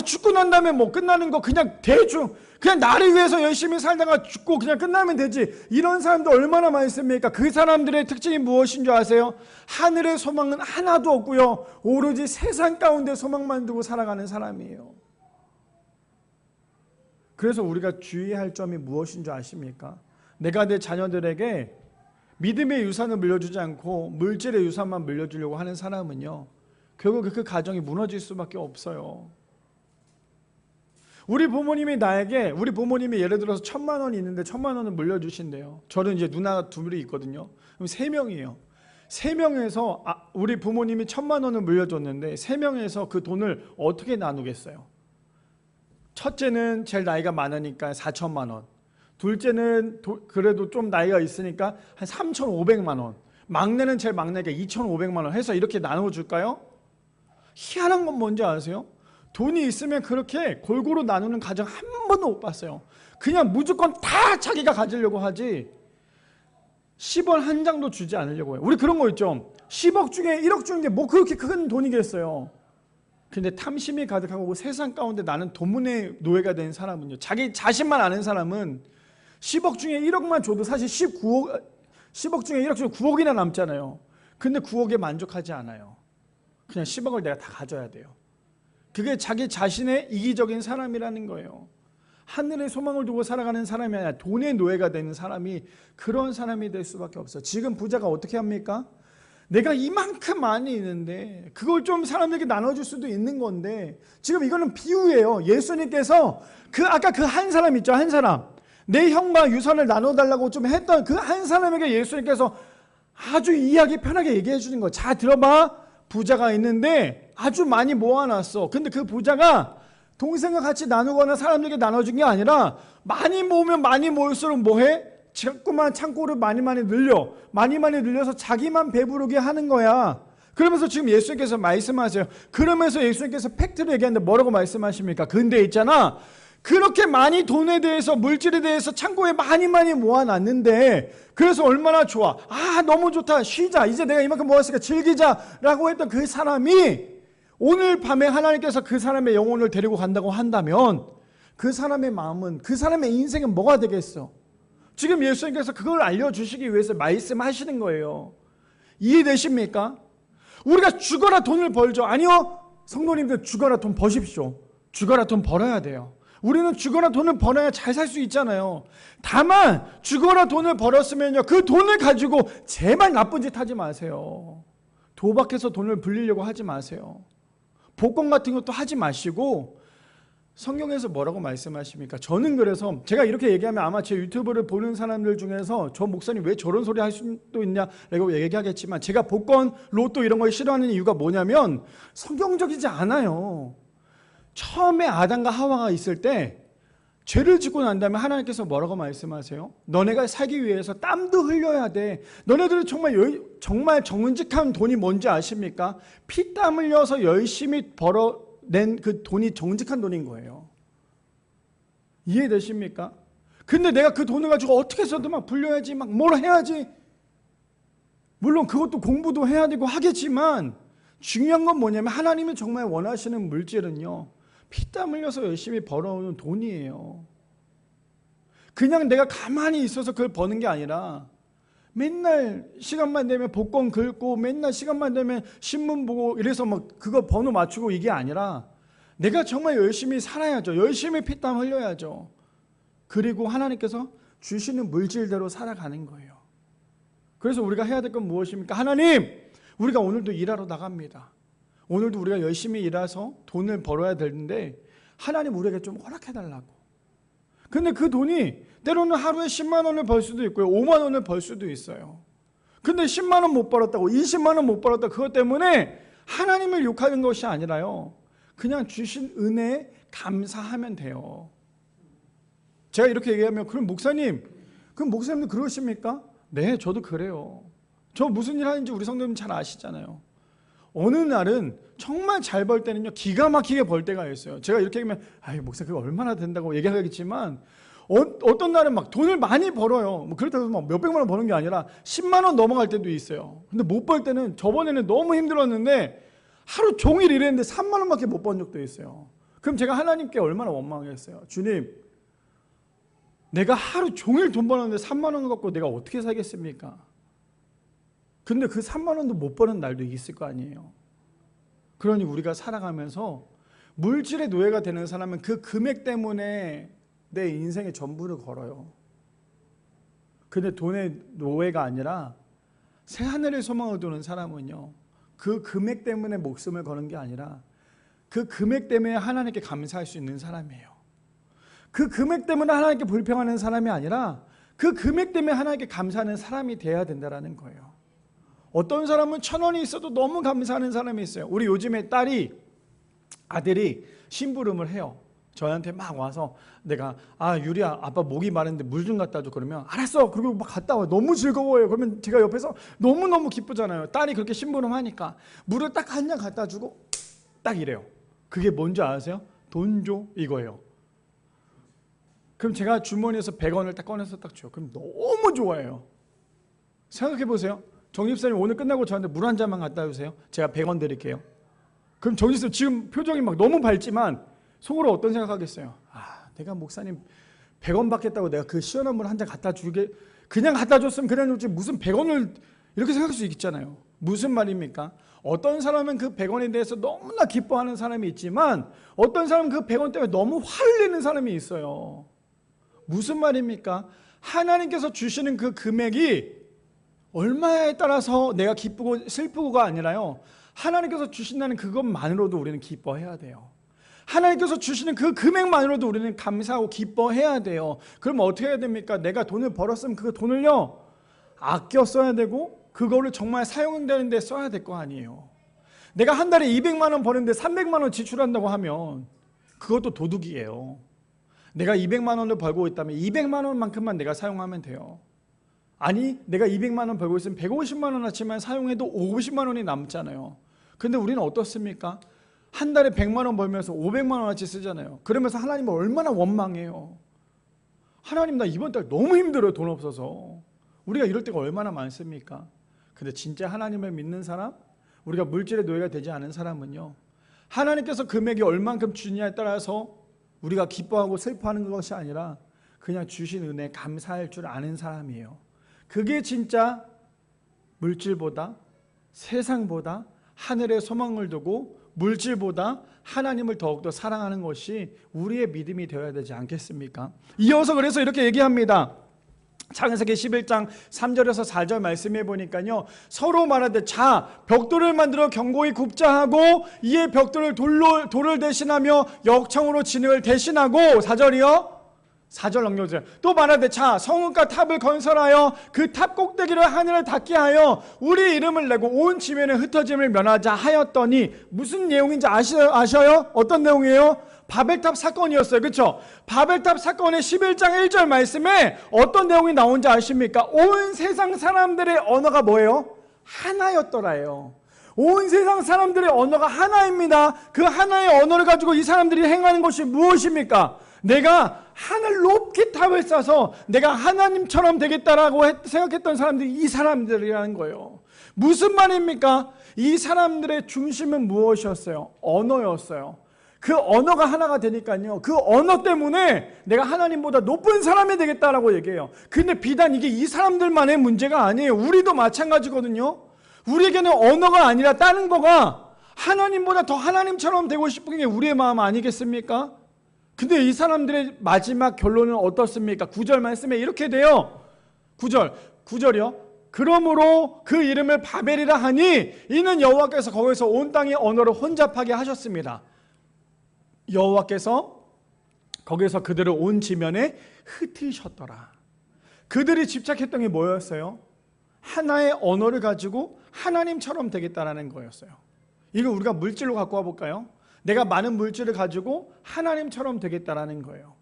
죽고 난 다음에 뭐 끝나는 거 그냥 대충 그냥 나를 위해서 열심히 살다가 죽고 그냥 끝나면 되지. 이런 사람들 얼마나 많이 있습니까? 그 사람들의 특징이 무엇인 줄 아세요? 하늘의 소망은 하나도 없고요, 오로지 세상 가운데 소망만 두고 살아가는 사람이에요. 그래서 우리가 주의할 점이 무엇인 줄 아십니까? 내가 내 자녀들에게 믿음의 유산을 물려주지 않고 물질의 유산만 물려주려고 하는 사람은요, 결국 그 가정이 무너질 수밖에 없어요. 우리 부모님이 예를 들어서 1,000만 원이 있는데 1,000만 원을 물려주신대요. 저는 이제 누나 둘이 있거든요. 그럼 3명이에요. 3명에서 우리 부모님이 1,000만 원을 물려줬는데 3명에서 그 돈을 어떻게 나누겠어요? 첫째는 제일 나이가 많으니까 4,000만 원. 둘째는 그래도 좀 나이가 있으니까 한 3,500만 원. 막내는 제일 막내니까 2,500만 원 해서 이렇게 나눠줄까요? 희한한 건 뭔지 아세요? 돈이 있으면 그렇게 골고루 나누는 가정 한 번도 못 봤어요. 그냥 무조건 다 자기가 가지려고 하지 10원 한 장도 주지 않으려고 해요. 우리 그런 거 있죠. 10억 중에 1억 주는 게 뭐 그렇게 큰 돈이겠어요. 근데 탐심이 가득하고 세상 가운데 나는 돈문의 노예가 된 사람은요, 자기 자신만 아는 사람은 10억 중에 1억만 줘도 사실 10억 중에 1억 중에 9억이나 남잖아요. 근데 9억에 만족하지 않아요. 그냥 10억을 내가 다 가져야 돼요. 그게 자기 자신의 이기적인 사람이라는 거예요. 하늘의 소망을 두고 살아가는 사람이 아니라 돈의 노예가 되는 사람이 그런 사람이 될 수밖에 없어요. 지금 부자가 어떻게 합니까? 내가 이만큼 많이 있는데 그걸 좀 사람들에게 나눠줄 수도 있는 건데, 지금 이거는 비유예요. 예수님께서 아까 그 한 사람 있죠. 한 사람. 내 형과 유산을 나눠달라고 좀 했던 그 한 사람에게 예수님께서 아주 이해하기 편하게 얘기해 주는 거예요. 자, 들어봐. 부자가 있는데 아주 많이 모아놨어. 근데 그 부자가 동생과 같이 나누거나 사람들에게 나눠준 게 아니라 많이 모으면 많이 모을수록 뭐해? 자꾸만 창고를 많이 늘려서 자기만 배부르게 하는 거야. 그러면서 지금 예수님께서 말씀하세요. 그러면서 예수님께서 팩트를 얘기하는데 뭐라고 말씀하십니까? 근데 있잖아, 그렇게 많이 돈에 대해서, 물질에 대해서 창고에 많이 모아놨는데, 그래서 얼마나 좋아. 아, 너무 좋다. 쉬자. 이제 내가 이만큼 모았으니까 즐기자라고 했던 그 사람이 오늘 밤에 하나님께서 그 사람의 영혼을 데리고 간다고 한다면 그 사람의 마음은, 그 사람의 인생은 뭐가 되겠어? 지금 예수님께서 그걸 알려주시기 위해서 말씀하시는 거예요. 이해되십니까? 우리가 죽어라 돈을 벌죠. 아니요. 성도님들 죽어라 돈 버십시오. 죽어라 돈 벌어야 돼요. 우리는 죽어라 돈을 벌어야 잘 살 수 있잖아요. 다만 죽어라 돈을 벌었으면요, 그 돈을 가지고 제발 나쁜 짓 하지 마세요. 도박해서 돈을 불리려고 하지 마세요. 복권 같은 것도 하지 마시고, 성경에서 뭐라고 말씀하십니까? 저는 그래서 제가 이렇게 얘기하면 아마 제 유튜브를 보는 사람들 중에서 저 목사님 왜 저런 소리 할 수도 있냐라고 얘기하겠지만, 제가 복권, 로또 이런 걸 싫어하는 이유가 뭐냐면 성경적이지 않아요. 처음에 아담과 하와가 있을 때 죄를 짓고 난 다음에 하나님께서 뭐라고 말씀하세요? 너네가 살기 위해서 땀도 흘려야 돼. 너네들은 정말 정직한 돈이 뭔지 아십니까? 피땀 흘려서 열심히 벌어낸 그 돈이 정직한 돈인 거예요. 이해되십니까? 근데 내가 그 돈을 가지고 어떻게 해서든 막 불려야지, 막 뭘 해야지. 물론 그것도 공부도 해야 되고 하겠지만, 중요한 건 뭐냐면 하나님이 정말 원하시는 물질은요, 피땀 흘려서 열심히 벌어오는 돈이에요. 그냥 내가 가만히 있어서 그걸 버는 게 아니라 맨날 시간만 되면 복권 긁고, 맨날 시간만 되면 신문 보고 이래서 막 그거 번호 맞추고, 이게 아니라 내가 정말 열심히 살아야죠. 열심히 피땀 흘려야죠. 그리고 하나님께서 주시는 물질대로 살아가는 거예요. 그래서 우리가 해야 될 건 무엇입니까? 하나님, 우리가 오늘도 일하러 나갑니다. 오늘도 우리가 열심히 일해서 돈을 벌어야 되는데 하나님 우리에게 좀 허락해달라고. 근데 그 돈이 때로는 하루에 10만 원을 벌 수도 있고요, 5만 원을 벌 수도 있어요. 근데 10만 원 못 벌었다고, 20만 원 못 벌었다고 그것 때문에 하나님을 욕하는 것이 아니라요, 그냥 주신 은혜에 감사하면 돼요. 제가 이렇게 얘기하면, 그럼 목사님도 그러십니까? 네, 저도 그래요. 저 무슨 일 하는지 우리 성도님 잘 아시잖아요. 어느 날은 정말 잘 벌 때는요, 기가 막히게 벌 때가 있어요. 제가 이렇게 얘기하면, 아이 목사 그거 얼마나 된다고 얘기하겠지만, 어떤 날은 막 돈을 많이 벌어요. 뭐 그렇다고 해서 막 몇백만 원 버는 게 아니라 10만 원 넘어갈 때도 있어요. 근데 못 벌 때는, 저번에는 너무 힘들었는데 하루 종일 일했는데 3만 원밖에 못 번 적도 있어요. 그럼 제가 하나님께 얼마나 원망했어요. 주님, 내가 하루 종일 돈 버는데 3만 원 갖고 내가 어떻게 살겠습니까? 근데 그 3만 원도 못 버는 날도 있을 거 아니에요. 그러니 우리가 살아가면서 물질의 노예가 되는 사람은 그 금액 때문에 내 인생의 전부를 걸어요. 근데 돈의 노예가 아니라 새하늘의 소망을 두는 사람은요, 그 금액 때문에 목숨을 거는 게 아니라 그 금액 때문에 하나님께 감사할 수 있는 사람이에요. 그 금액 때문에 하나님께 불평하는 사람이 아니라 그 금액 때문에 하나님께 감사하는 사람이 돼야 된다는 거예요. 어떤 사람은 1,000원이 있어도 너무 감사하는 사람이 있어요. 우리 요즘에 아들이 심부름을 해요. 저한테 막 와서 내가, 유리야, 아빠 목이 마른데 물 좀 갖다 줘. 그러면 알았어. 그리고 막 갔다 와요. 너무 즐거워요. 그러면 제가 옆에서 너무너무 기쁘잖아요. 딸이 그렇게 심부름하니까 물을 딱 한 잔 갖다 주고 딱 이래요. 그게 뭔지 아세요? 돈 줘, 이거예요. 그럼 제가 주머니에서 100원을 딱 꺼내서 딱 줘요. 그럼 너무 좋아해요. 생각해 보세요. 정집사님 오늘 끝나고 저한테 물 한 잔만 갖다 주세요. 제가 100원 드릴게요. 그럼 정집사님 지금 표정이 막 너무 밝지만 속으로 어떤 생각하겠어요? 내가 목사님 100원 받겠다고 내가 그 시원한 물 한 잔 갖다 주게, 그냥 갖다 줬으면 그냥 줬지 무슨 100원을, 이렇게 생각할 수 있잖아요. 무슨 말입니까? 어떤 사람은 그 100원에 대해서 너무나 기뻐하는 사람이 있지만 어떤 사람은 그 100원 때문에 너무 화를 내는 사람이 있어요. 무슨 말입니까? 하나님께서 주시는 그 금액이 얼마에 따라서 내가 기쁘고 슬프고가 아니라요, 하나님께서 주신다는 그것만으로도 우리는 기뻐해야 돼요. 하나님께서 주시는 그 금액만으로도 우리는 감사하고 기뻐해야 돼요. 그럼 어떻게 해야 됩니까? 내가 돈을 벌었으면 그 돈을요, 아껴 써야 되고 그거를 정말 사용되는 데 써야 될 거 아니에요. 내가 한 달에 200만 원 버는데 300만 원 지출한다고 하면 그것도 도둑이에요. 내가 200만 원을 벌고 있다면 200만 원만큼만 내가 사용하면 돼요. 아니, 내가 200만 원 벌고 있으면 150만 원어치만 사용해도 50만 원이 남잖아요. 근데 우리는 어떻습니까? 한 달에 100만 원 벌면서 500만 원어치 쓰잖아요. 그러면서 하나님을 얼마나 원망해요. 하나님 나 이번 달 너무 힘들어요. 돈 없어서. 우리가 이럴 때가 얼마나 많습니까? 근데 진짜 하나님을 믿는 사람, 우리가 물질의 노예가 되지 않은 사람은요, 하나님께서 금액이 얼만큼 주느냐에 따라서 우리가 기뻐하고 슬퍼하는 것이 아니라 그냥 주신 은혜에 감사할 줄 아는 사람이에요. 그게 진짜 물질보다, 세상보다 하늘에 소망을 두고 물질보다 하나님을 더욱더 사랑하는 것이 우리의 믿음이 되어야 되지 않겠습니까? 이어서 그래서 이렇게 얘기합니다. 창세기 11장 3절에서 4절 말씀해 보니까요, 서로 말하되 자 벽돌을 만들어 견고히 굽자 하고 이에 벽돌을 돌을 대신하며 역청으로 진흙을 대신하고, 4절이요 4절 넘겨주세요. 또 말하되 자 성읍과 탑을 건설하여 그 탑 꼭대기를 하늘을 닿게 하여 우리 이름을 내고 온 지면에 흩어짐을 면하자 하였더니, 무슨 내용인지 아셔요? 어떤 내용이에요? 바벨탑 사건이었어요. 그렇죠? 바벨탑 사건의 11장 1절 말씀에 어떤 내용이 나온지 아십니까? 온 세상 사람들의 언어가 뭐예요? 하나였더라요. 온 세상 사람들의 언어가 하나입니다. 그 하나의 언어를 가지고 이 사람들이 행하는 것이 무엇입니까? 내가 하늘 높이 탑을 쌓아서 내가 하나님처럼 되겠다라고 생각했던 사람들이 이 사람들이라는 거예요. 무슨 말입니까? 이 사람들의 중심은 무엇이었어요? 언어였어요. 그 언어가 하나가 되니까요, 그 언어 때문에 내가 하나님보다 높은 사람이 되겠다라고 얘기해요. 근데 비단 이게 이 사람들만의 문제가 아니에요. 우리도 마찬가지거든요. 우리에게는 언어가 아니라 다른 거가 하나님보다 더 하나님처럼 되고 싶은 게 우리의 마음 아니겠습니까? 근데 이 사람들의 마지막 결론은 어떻습니까? 9절 말씀에 이렇게 돼요. 9절이요. 그러므로 그 이름을 바벨이라 하니 이는 여호와께서 거기서 온 땅의 언어를 혼잡하게 하셨습니다. 여호와께서 거기서 그들을 온 지면에 흩으셨더라. 그들이 집착했던 게 뭐였어요? 하나의 언어를 가지고 하나님처럼 되겠다라는 거였어요. 이거 우리가 물질로 갖고 와볼까요? 내가 많은 물질을 가지고 하나님처럼 되겠다라는 거예요.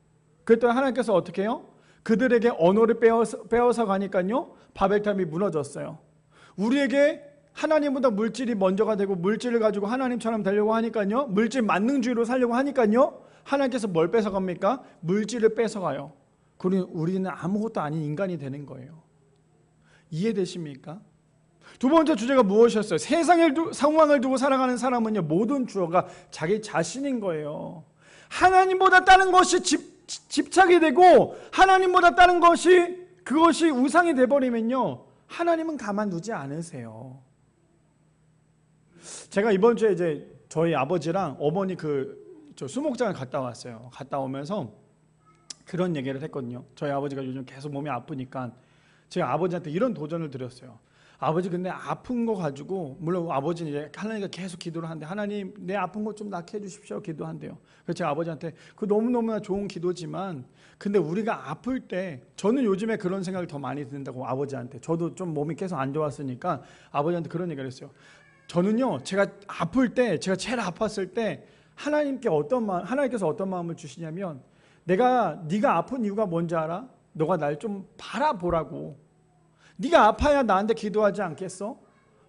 그랬더니 하나님께서 어떻게 해요? 그들에게 언어를 빼어서 가니까요, 바벨탑이 무너졌어요. 우리에게 하나님보다 물질이 먼저가 되고 물질을 가지고 하나님처럼 되려고 하니까요, 물질 만능주의로 살려고 하니까요, 하나님께서 뭘 뺏어갑니까? 물질을 뺏어가요. 그리고 우리는 아무것도 아닌 인간이 되는 거예요. 이해되십니까? 두 번째 주제가 무엇이었어요? 세상의 상황을 두고 살아가는 사람은요, 모든 주어가 자기 자신인 거예요. 하나님보다 다른 것이 집착이 되고 하나님보다 다른 것이 그것이 우상이 돼버리면요, 하나님은 가만두지 않으세요. 제가 이번 주에 이제 저희 아버지랑 어머니 저 수목장을 갔다 왔어요. 갔다 오면서 그런 얘기를 했거든요. 저희 아버지가 요즘 계속 몸이 아프니까 제가 아버지한테 이런 도전을 드렸어요. 아버지 근데 아픈 거 가지고, 물론 아버지는 이제 하나님께 계속 기도를 하는데 하나님 내 아픈 거 좀 낫게 해주십시오 기도한대요. 그래서 제가 아버지한테 그 너무너무나 좋은 기도지만 근데 우리가 아플 때, 저는 요즘에 그런 생각을 더 많이 든다고 아버지한테, 저도 좀 몸이 계속 안 좋았으니까 아버지한테 그런 얘기를 했어요. 저는요, 제가 아플 때, 제가 제일 아팠을 때 하나님께서 어떤 마음을 주시냐면, 네가 아픈 이유가 뭔지 알아? 너가 날 좀 바라보라고. 네가 아파야 나한테 기도하지 않겠어?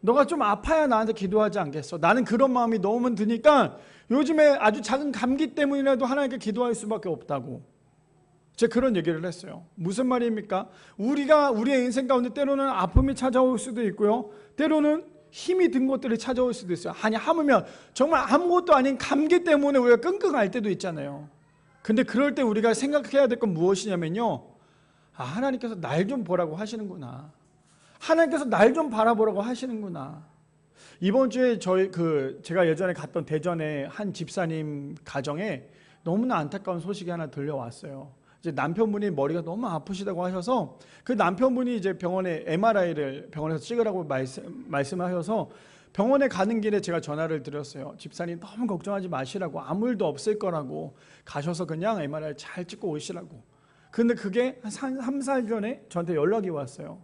너가 좀 아파야 나한테 기도하지 않겠어? 나는 그런 마음이 너무 드니까 요즘에 아주 작은 감기 때문이라도 하나님께 기도할 수밖에 없다고 제가 그런 얘기를 했어요. 무슨 말입니까? 우리가 우리의 인생 가운데 때로는 아픔이 찾아올 수도 있고요, 때로는 힘이 든 것들이 찾아올 수도 있어요. 아니 하물며 정말 아무것도 아닌 감기 때문에 우리가 끙끙 앓을 때도 있잖아요. 근데 그럴 때 우리가 생각해야 될 건 무엇이냐면요, 하나님께서 날 좀 보라고 하시는구나. 하나님께서 날 좀 바라보라고 하시는구나. 이번 주에 제가 예전에 갔던 대전의 한 집사님 가정에 너무나 안타까운 소식이 하나 들려왔어요. 이제 남편분이 머리가 너무 아프시다고 하셔서 그 남편분이 이제 병원에 MRI를 병원에서 찍으라고 말씀하셔서 병원에 가는 길에 제가 전화를 드렸어요. 집사님 너무 걱정하지 마시라고, 아무 일도 없을 거라고, 가셔서 그냥 MRI 잘 찍고 오시라고. 근데 그게 한 3-4일 전에 저한테 연락이 왔어요.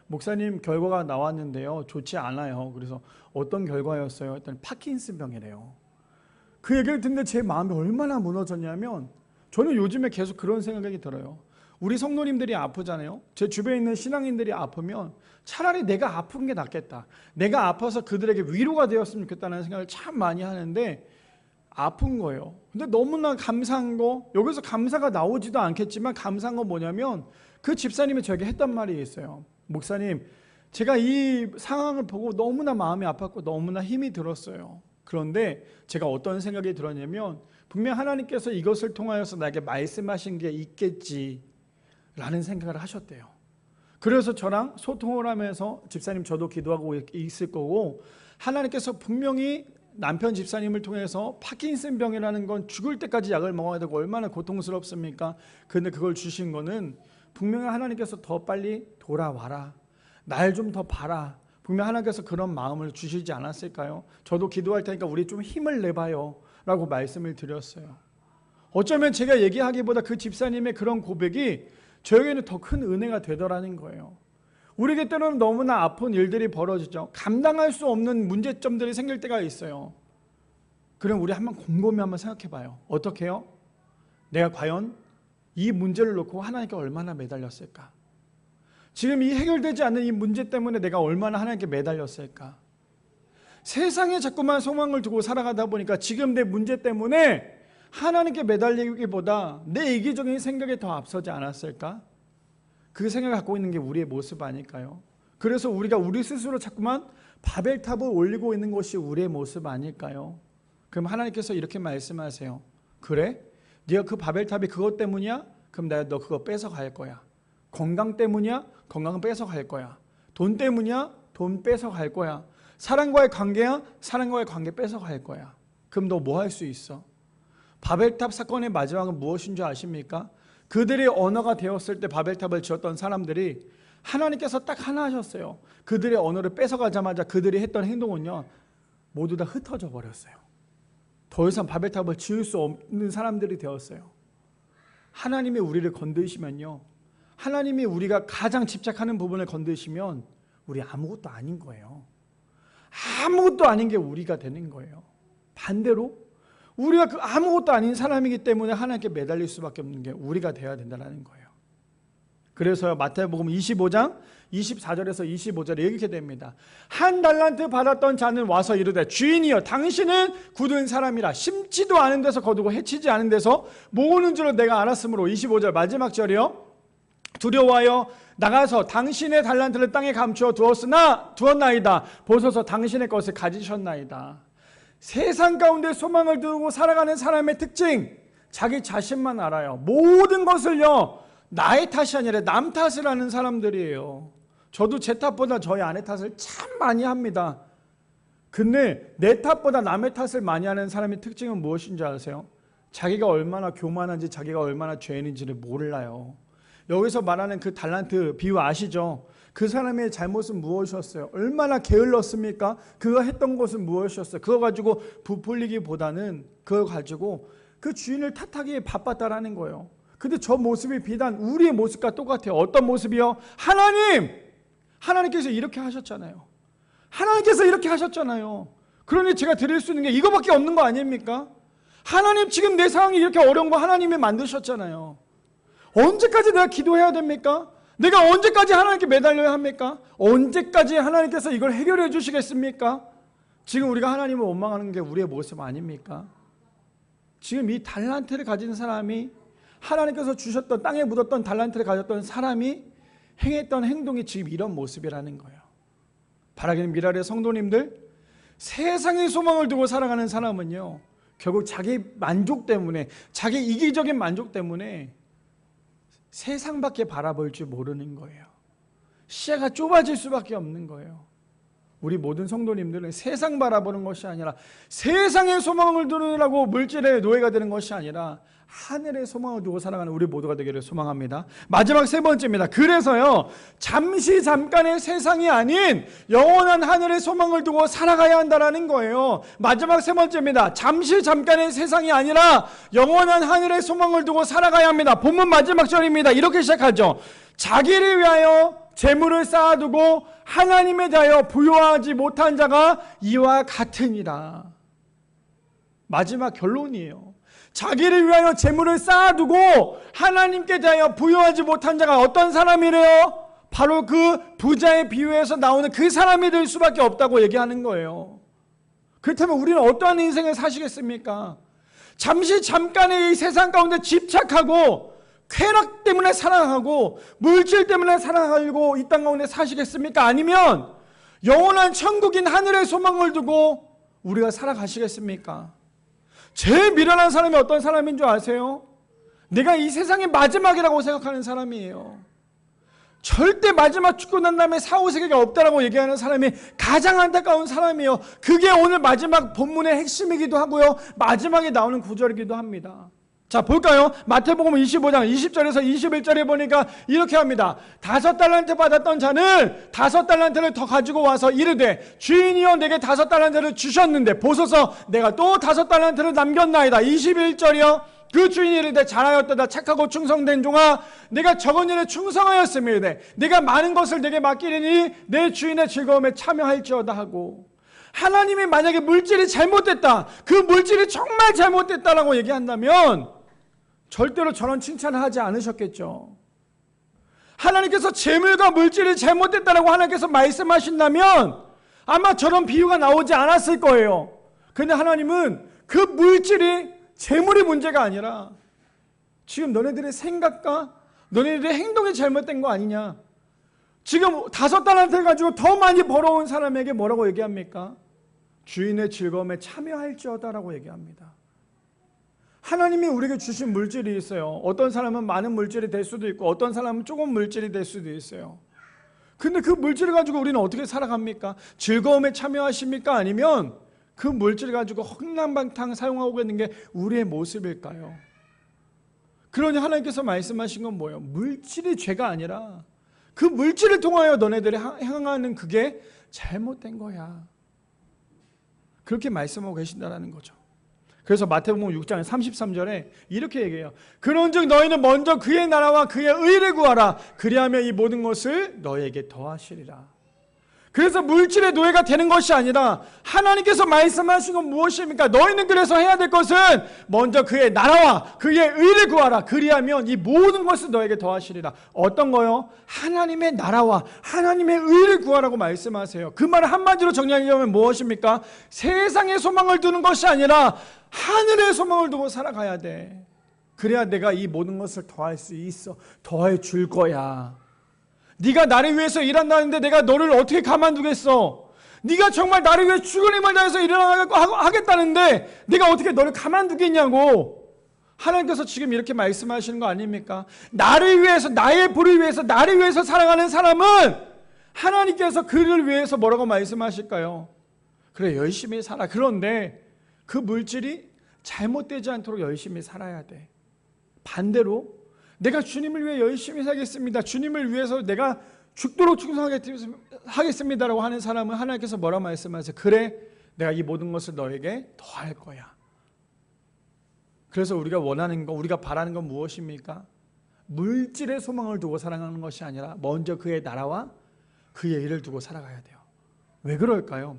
목사님 결과가 나왔는데요, 좋지 않아요. 그래서 어떤 결과였어요? 일단 파킨슨병이래요. 그 얘기를 듣는데 제 마음이 얼마나 무너졌냐면, 저는 요즘에 계속 그런 생각이 들어요. 우리 성도님들이 아프잖아요. 제 주변에 있는 신앙인들이 아프면 차라리 내가 아픈 게 낫겠다, 내가 아파서 그들에게 위로가 되었으면 좋겠다는 생각을 참 많이 하는데, 아픈 거예요. 근데 너무나 감사한 거, 여기서 감사가 나오지도 않겠지만 감사한 건 뭐냐면 그 집사님이 저에게 했단 말이 있어요. 목사님, 제가 이 상황을 보고 너무나 마음이 아팠고 너무나 힘이 들었어요. 그런데 제가 어떤 생각이 들었냐면 분명 하나님께서 이것을 통하여서 나에게 말씀하신 게 있겠지 라는 생각을 하셨대요. 그래서 저랑 소통을 하면서 집사님 저도 기도하고 있을 거고, 하나님께서 분명히 남편 집사님을 통해서 파킨슨 병이라는 건 죽을 때까지 약을 먹어야 되고 얼마나 고통스럽습니까? 근데 그걸 주신 거는 분명히 하나님께서 더 빨리 돌아와라, 날 좀 더 봐라, 분명 하나님께서 그런 마음을 주시지 않았을까요? 저도 기도할 테니까 우리 좀 힘을 내봐요 라고 말씀을 드렸어요. 어쩌면 제가 얘기하기보다 그 집사님의 그런 고백이 저에게는 더 큰 은혜가 되더라는 거예요. 우리에게 때로는 너무나 아픈 일들이 벌어지죠. 감당할 수 없는 문제점들이 생길 때가 있어요. 그럼 우리 한번 곰곰이 한번 생각해 봐요. 어떻게 해요? 내가 과연 이 문제를 놓고 하나님께 얼마나 매달렸을까? 지금 이 해결되지 않는 이 문제 때문에 내가 얼마나 하나님께 매달렸을까? 세상에 자꾸만 소망을 두고 살아가다 보니까 지금 내 문제 때문에 하나님께 매달리기보다 내 이기적인 생각에 더 앞서지 않았을까? 그 생각을 갖고 있는 게 우리의 모습 아닐까요? 그래서 우리가 우리 스스로 자꾸만 바벨탑을 올리고 있는 것이 우리의 모습 아닐까요? 그럼 하나님께서 이렇게 말씀하세요. 그래? 네가 그 바벨탑이 그것 때문이야? 그럼 내가 너 그거 뺏어갈 거야. 건강 때문이야? 건강은 뺏어갈 거야. 돈 때문이야? 돈 뺏어갈 거야. 사랑과의 관계야? 사랑과의 관계 뺏어갈 거야. 그럼 너 뭐 할 수 있어? 바벨탑 사건의 마지막은 무엇인 줄 아십니까? 그들이 언어가 되었을 때 바벨탑을 지었던 사람들이 하나님께서 딱 하나 하셨어요. 그들의 언어를 뺏어가자마자 그들이 했던 행동은요, 모두 다 흩어져 버렸어요. 더 이상 바벨탑을 지을 수 없는 사람들이 되었어요. 하나님이 우리를 건드시면요, 하나님이 우리가 가장 집착하는 부분을 건드시면 우리 아무것도 아닌 거예요. 아무것도 아닌 게 우리가 되는 거예요. 반대로 우리가 그 아무것도 아닌 사람이기 때문에 하나님께 매달릴 수밖에 없는 게 우리가 돼야 된다는 거예요. 그래서 마태복음 25장 24절에서 25절에 이렇게 됩니다. 한 달란트 받았던 자는 와서 이르되 주인이여 당신은 굳은 사람이라 심지도 않은 데서 거두고 해치지 않은 데서 모으는 줄을 내가 알았으므로 25절 마지막 절이요. 두려워하여 나가서 당신의 달란트를 땅에 감추어 두었나이다. 보소서 당신의 것을 가지셨나이다. 세상 가운데 소망을 두고 살아가는 사람의 특징, 자기 자신만 알아요. 모든 것을요, 나의 탓이 아니라 남 탓을 하는 사람들이에요. 저도 제 탓보다 저희 아내 탓을 참 많이 합니다. 근데 내 탓보다 남의 탓을 많이 하는 사람의 특징은 무엇인지 아세요? 자기가 얼마나 교만한지, 자기가 얼마나 죄인인지를 몰라요. 여기서 말하는 그 달란트 비유 아시죠? 그 사람의 잘못은 무엇이었어요? 얼마나 게을렀습니까? 그가 했던 것은 무엇이었어요? 그거 가지고 부풀리기보다는 그거 가지고 그 주인을 탓하기에 바빴다라는 거예요. 근데 저 모습이 비단 우리의 모습과 똑같아요. 어떤 모습이요? 하나님께서 이렇게 하셨잖아요. 하나님께서 이렇게 하셨잖아요. 그러니 제가 드릴 수 있는 게 이거밖에 없는 거 아닙니까? 하나님, 지금 내 상황이 이렇게 어려운 거 하나님이 만드셨잖아요. 언제까지 내가 기도해야 됩니까? 내가 언제까지 하나님께 매달려야 합니까? 언제까지 하나님께서 이걸 해결해 주시겠습니까? 지금 우리가 하나님을 원망하는 게 우리의 모습 아닙니까? 지금 이 달란트를 가진 사람이, 하나님께서 주셨던 땅에 묻었던 달란트를 가졌던 사람이 행했던 행동이 지금 이런 모습이라는 거예요. 바라기는 미랄의 성도님들, 세상의 소망을 두고 살아가는 사람은요, 결국 자기 만족 때문에, 자기 이기적인 만족 때문에 세상밖에 바라볼 줄 모르는 거예요. 시야가 좁아질 수밖에 없는 거예요. 우리 모든 성도님들은 세상 바라보는 것이 아니라, 세상의 소망을 두느라고 물질의 노예가 되는 것이 아니라 하늘의 소망을 두고 살아가는 우리 모두가 되기를 소망합니다. 마지막 세 번째입니다. 그래서요, 잠시 잠깐의 세상이 아닌 영원한 하늘의 소망을 두고 살아가야 한다는 거예요. 마지막 세 번째입니다. 잠시 잠깐의 세상이 아니라 영원한 하늘의 소망을 두고 살아가야 합니다. 본문 마지막 절입니다. 이렇게 시작하죠. 자기를 위하여 재물을 쌓아두고 하나님에 대하여 부요하지 못한 자가 이와 같으니라. 마지막 결론이에요. 자기를 위하여 재물을 쌓아두고 하나님께 대하여 부요하지 못한 자가 어떤 사람이래요? 바로 그 부자의 비유에서 나오는 그 사람이 될 수밖에 없다고 얘기하는 거예요. 그렇다면 우리는 어떠한 인생을 사시겠습니까? 잠깐의 이 세상 가운데 집착하고 쾌락 때문에 사랑하고 물질 때문에 사랑하고 이 땅 가운데 사시겠습니까? 아니면 영원한 천국인 하늘의 소망을 두고 우리가 살아가시겠습니까? 제일 미련한 사람이 어떤 사람인 줄 아세요? 내가 이 세상의 마지막이라고 생각하는 사람이에요. 절대 마지막 죽고 난 다음에 사후세계가 없다라고 얘기하는 사람이 가장 안타까운 사람이에요. 그게 오늘 마지막 본문의 핵심이기도 하고요, 마지막에 나오는 구절이기도 합니다. 자, 볼까요? 마태복음 25장 20절에서 21절에 보니까 이렇게 합니다. 5달란트 받았던 자는 5달란트를 더 가지고 와서 이르되 주인이여 내게 5달란트를 주셨는데 보소서 내가 또 5달란트를 남겼나이다. 21절이요. 그 주인이 이르되 잘하였도다 착하고 충성된 종아, 내가 적은 일에 충성하였으며 내가 많은 것을 내게 맡기리니 내 주인의 즐거움에 참여할지어다 하고, 하나님이 만약에 물질이 잘못됐다, 그 물질이 정말 잘못됐다라고 얘기한다면 절대로 저런 칭찬을 하지 않으셨겠죠. 하나님께서 재물과 물질이 잘못됐다라고 하나님께서 말씀하신다면 아마 저런 비유가 나오지 않았을 거예요. 그런데 하나님은 그 물질이 재물이 문제가 아니라 지금 너네들의 생각과 너네들의 행동이 잘못된 거 아니냐. 지금 5달란트를 가지고 더 많이 벌어온 사람에게 뭐라고 얘기합니까? 주인의 즐거움에 참여할지어다라고 얘기합니다. 하나님이 우리에게 주신 물질이 있어요. 어떤 사람은 많은 물질이 될 수도 있고 어떤 사람은 조금 물질이 될 수도 있어요. 근데 그 물질을 가지고 우리는 어떻게 살아갑니까? 즐거움에 참여하십니까? 아니면 그 물질을 가지고 헛랑방탕 사용하고 있는 게 우리의 모습일까요? 그러니 하나님께서 말씀하신 건 뭐예요? 물질이 죄가 아니라 그 물질을 통하여 너네들이 향하는 그게 잘못된 거야. 그렇게 말씀하고 계신다는 거죠. 그래서 마태복음 6장 33절에 이렇게 얘기해요. 그런즉 너희는 먼저 그의 나라와 그의 의를 구하라. 그리하면 이 모든 것을 너희에게 더하시리라. 그래서 물질의 노예가 되는 것이 아니라 하나님께서 말씀하신 건 무엇입니까? 너희는 그래서 해야 될 것은 먼저 그의 나라와 그의 의를 구하라. 그리하면 이 모든 것을 너에게 더하시리라. 어떤 거요? 하나님의 나라와 하나님의 의를 구하라고 말씀하세요. 그 말을 한마디로 정리하려면 무엇입니까? 세상의 소망을 두는 것이 아니라 하늘의 소망을 두고 살아가야 돼. 그래야 내가 이 모든 것을 더할 수 있어. 더해 줄 거야. 네가 나를 위해서 일한다는데 내가 너를 어떻게 가만두겠어? 네가 정말 나를 위해 죽을 힘을 다해서 일어나고 하겠다는데 내가 어떻게 너를 가만두겠냐고. 하나님께서 지금 이렇게 말씀하시는 거 아닙니까? 나를 위해서, 나의 부를 위해서, 나를 위해서 살아가는 사람은 하나님께서 그를 위해서 뭐라고 말씀하실까요? 그래, 열심히 살아. 그런데 그 물질이 잘못되지 않도록 열심히 살아야 돼. 반대로 내가 주님을 위해 열심히 살겠습니다. 주님을 위해서 내가 죽도록 충성하겠습니다라고 하는 사람은 하나님께서 뭐라고 말씀하세요? 그래, 내가 이 모든 것을 너에게 더할 거야. 그래서 우리가 원하는 거, 우리가 바라는 건 무엇입니까? 물질의 소망을 두고 살아가는 것이 아니라 먼저 그의 나라와 그의 일을 두고 살아가야 돼요. 왜 그럴까요?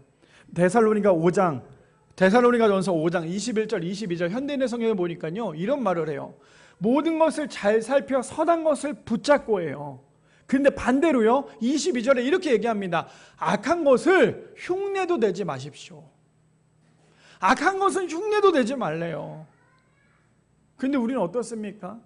데살로니가전서 5장 21절 22절 현대인의 성경에 보니까요 이런 말을 해요. 모든 것을 잘 살펴 선한 것을 붙잡고 해요. 그런데 반대로요 22절에 이렇게 얘기합니다. 악한 것을 흉내도 내지 마십시오. 악한 것은 흉내도 내지 말래요. 그런데 우리는 어떻습니까?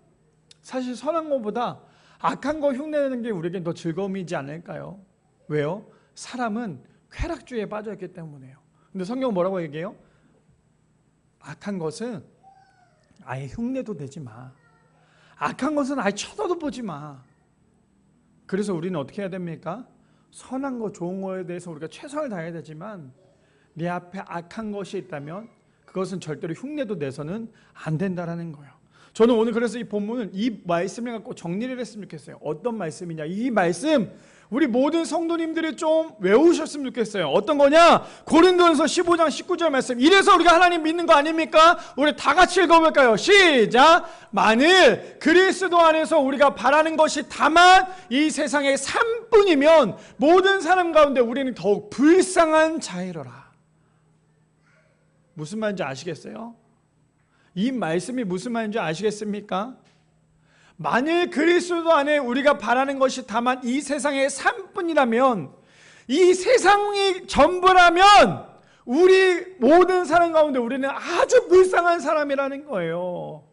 사실 선한 것보다 악한 거 흉내내는 게 우리에겐 더 즐거움이지 않을까요? 왜요? 사람은 쾌락주의에 빠져있기 때문에요. 근데 성경은 뭐라고 얘기해요? 악한 것은 아예 흉내도 내지 마. 악한 것은 아예 쳐다도 보지 마. 그래서 우리는 어떻게 해야 됩니까? 선한 거, 좋은 거에 대해서 우리가 최선을 다해야 되지만 내 앞에 악한 것이 있다면 그것은 절대로 흉내도 내서는 안 된다라는 거예요. 저는 오늘 그래서 이 본문은 이 말씀을 갖고 정리를 했으면 좋겠어요. 어떤 말씀이냐? 이 말씀 우리 모든 성도님들이 좀 외우셨으면 좋겠어요. 어떤 거냐? 고린도전서 15장 19절 말씀. 이래서 우리가 하나님 믿는 거 아닙니까? 우리 다 같이 읽어볼까요? 시작! 만일 그리스도 안에서 우리가 바라는 것이 다만 이 세상의 삶뿐이면 모든 사람 가운데 우리는 더욱 불쌍한 자이러라. 무슨 말인지 아시겠어요? 이 말씀이 무슨 말인지 아시겠습니까? 만일 그리스도 안에 우리가 바라는 것이 다만 이 세상의 삶뿐이라면, 이 세상이 전부라면 우리 모든 사람 가운데 우리는 아주 불쌍한 사람이라는 거예요.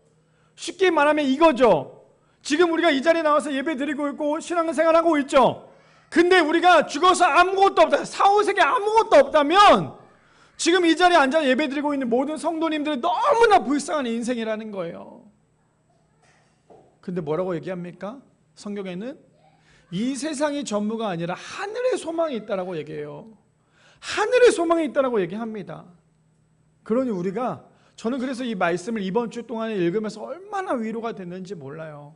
쉽게 말하면 이거죠. 지금 우리가 이 자리에 나와서 예배 드리고 있고 신앙생활하고 있죠. 근데 우리가 죽어서 아무것도 없다, 사후세계 아무것도 없다면 지금 이 자리에 앉아 예배 드리고 있는 모든 성도님들은 너무나 불쌍한 인생이라는 거예요. 근데 뭐라고 얘기합니까? 성경에는 이 세상이 전부가 아니라 하늘의 소망이 있다라고 얘기해요. 하늘의 소망이 있다라고 얘기합니다. 그러니 우리가, 저는 그래서 이 말씀을 이번 주 동안에 읽으면서 얼마나 위로가 됐는지 몰라요.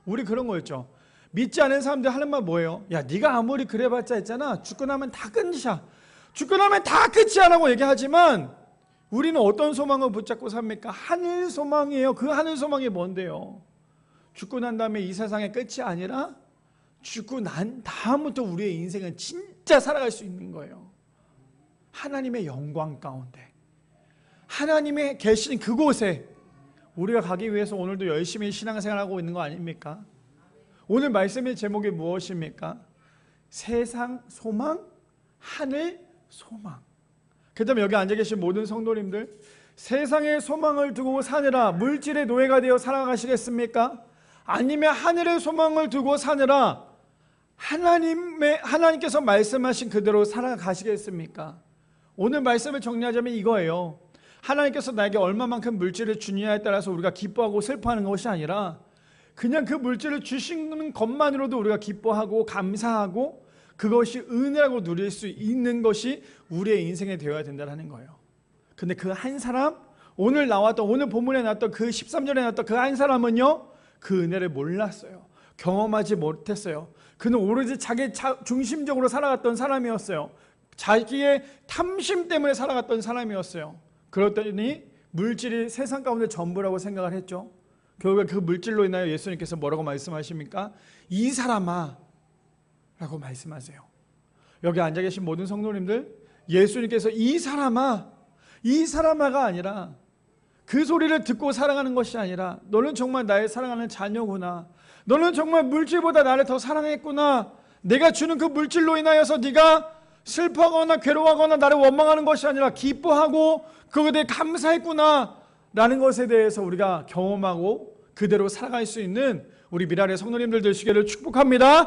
우리 그런 거였죠. 믿지 않은 사람들 하는 말 뭐예요? 야, 네가 아무리 그래봤자 했잖아. 죽고 나면 다 끝이야. 죽고 나면 다 끝이야 라고 얘기하지만 우리는 어떤 소망을 붙잡고 삽니까? 하늘 소망이에요. 그 하늘 소망이 뭔데요? 죽고 난 다음에 이 세상의 끝이 아니라 죽고 난 다음부터 우리의 인생은 진짜 살아갈 수 있는 거예요. 하나님의 영광 가운데, 하나님의 계신 그곳에 우리가 가기 위해서 오늘도 열심히 신앙생활하고 있는 거 아닙니까? 오늘 말씀의 제목이 무엇입니까? 세상 소망, 하늘 소망. 그 다음에 여기 앉아 계신 모든 성도님들, 세상의 소망을 두고 사느라 물질의 노예가 되어 살아가시겠습니까? 아니면 하늘의 소망을 두고 사느라 하나님께서 말씀하신 그대로 살아가시겠습니까? 오늘 말씀을 정리하자면 이거예요. 하나님께서 나에게 얼마만큼 물질을 주느냐에 따라서 우리가 기뻐하고 슬퍼하는 것이 아니라 그냥 그 물질을 주시는 것만으로도 우리가 기뻐하고 감사하고 그것이 은혜라고 누릴 수 있는 것이 우리의 인생이 되어야 된다는 거예요. 근데 그 한 사람, 오늘 본문에 나왔던 그 13절에 나왔던 그 한 사람은요, 그 은혜를 몰랐어요. 경험하지 못했어요. 그는 오로지 자기 중심적으로 살아갔던 사람이었어요. 자기의 탐심 때문에 살아갔던 사람이었어요. 그렇더니 물질이 세상 가운데 전부라고 생각을 했죠. 결국에 그 물질로 인하여 예수님께서 뭐라고 말씀하십니까? 이 사람아 라고 말씀하세요. 여기 앉아 계신 모든 성도님들, 예수님께서 이 사람아가 아니라 그 소리를 듣고 살아가는 것이 아니라 너는 정말 나의 사랑하는 자녀구나, 너는 정말 물질보다 나를 더 사랑했구나, 내가 주는 그 물질로 인하여서 네가 슬퍼하거나 괴로워하거나 나를 원망하는 것이 아니라 기뻐하고 그것에 대해 감사했구나 라는 것에 대해서 우리가 경험하고 그대로 살아갈 수 있는 우리 미랄의 성도님들 되시기를 축복합니다.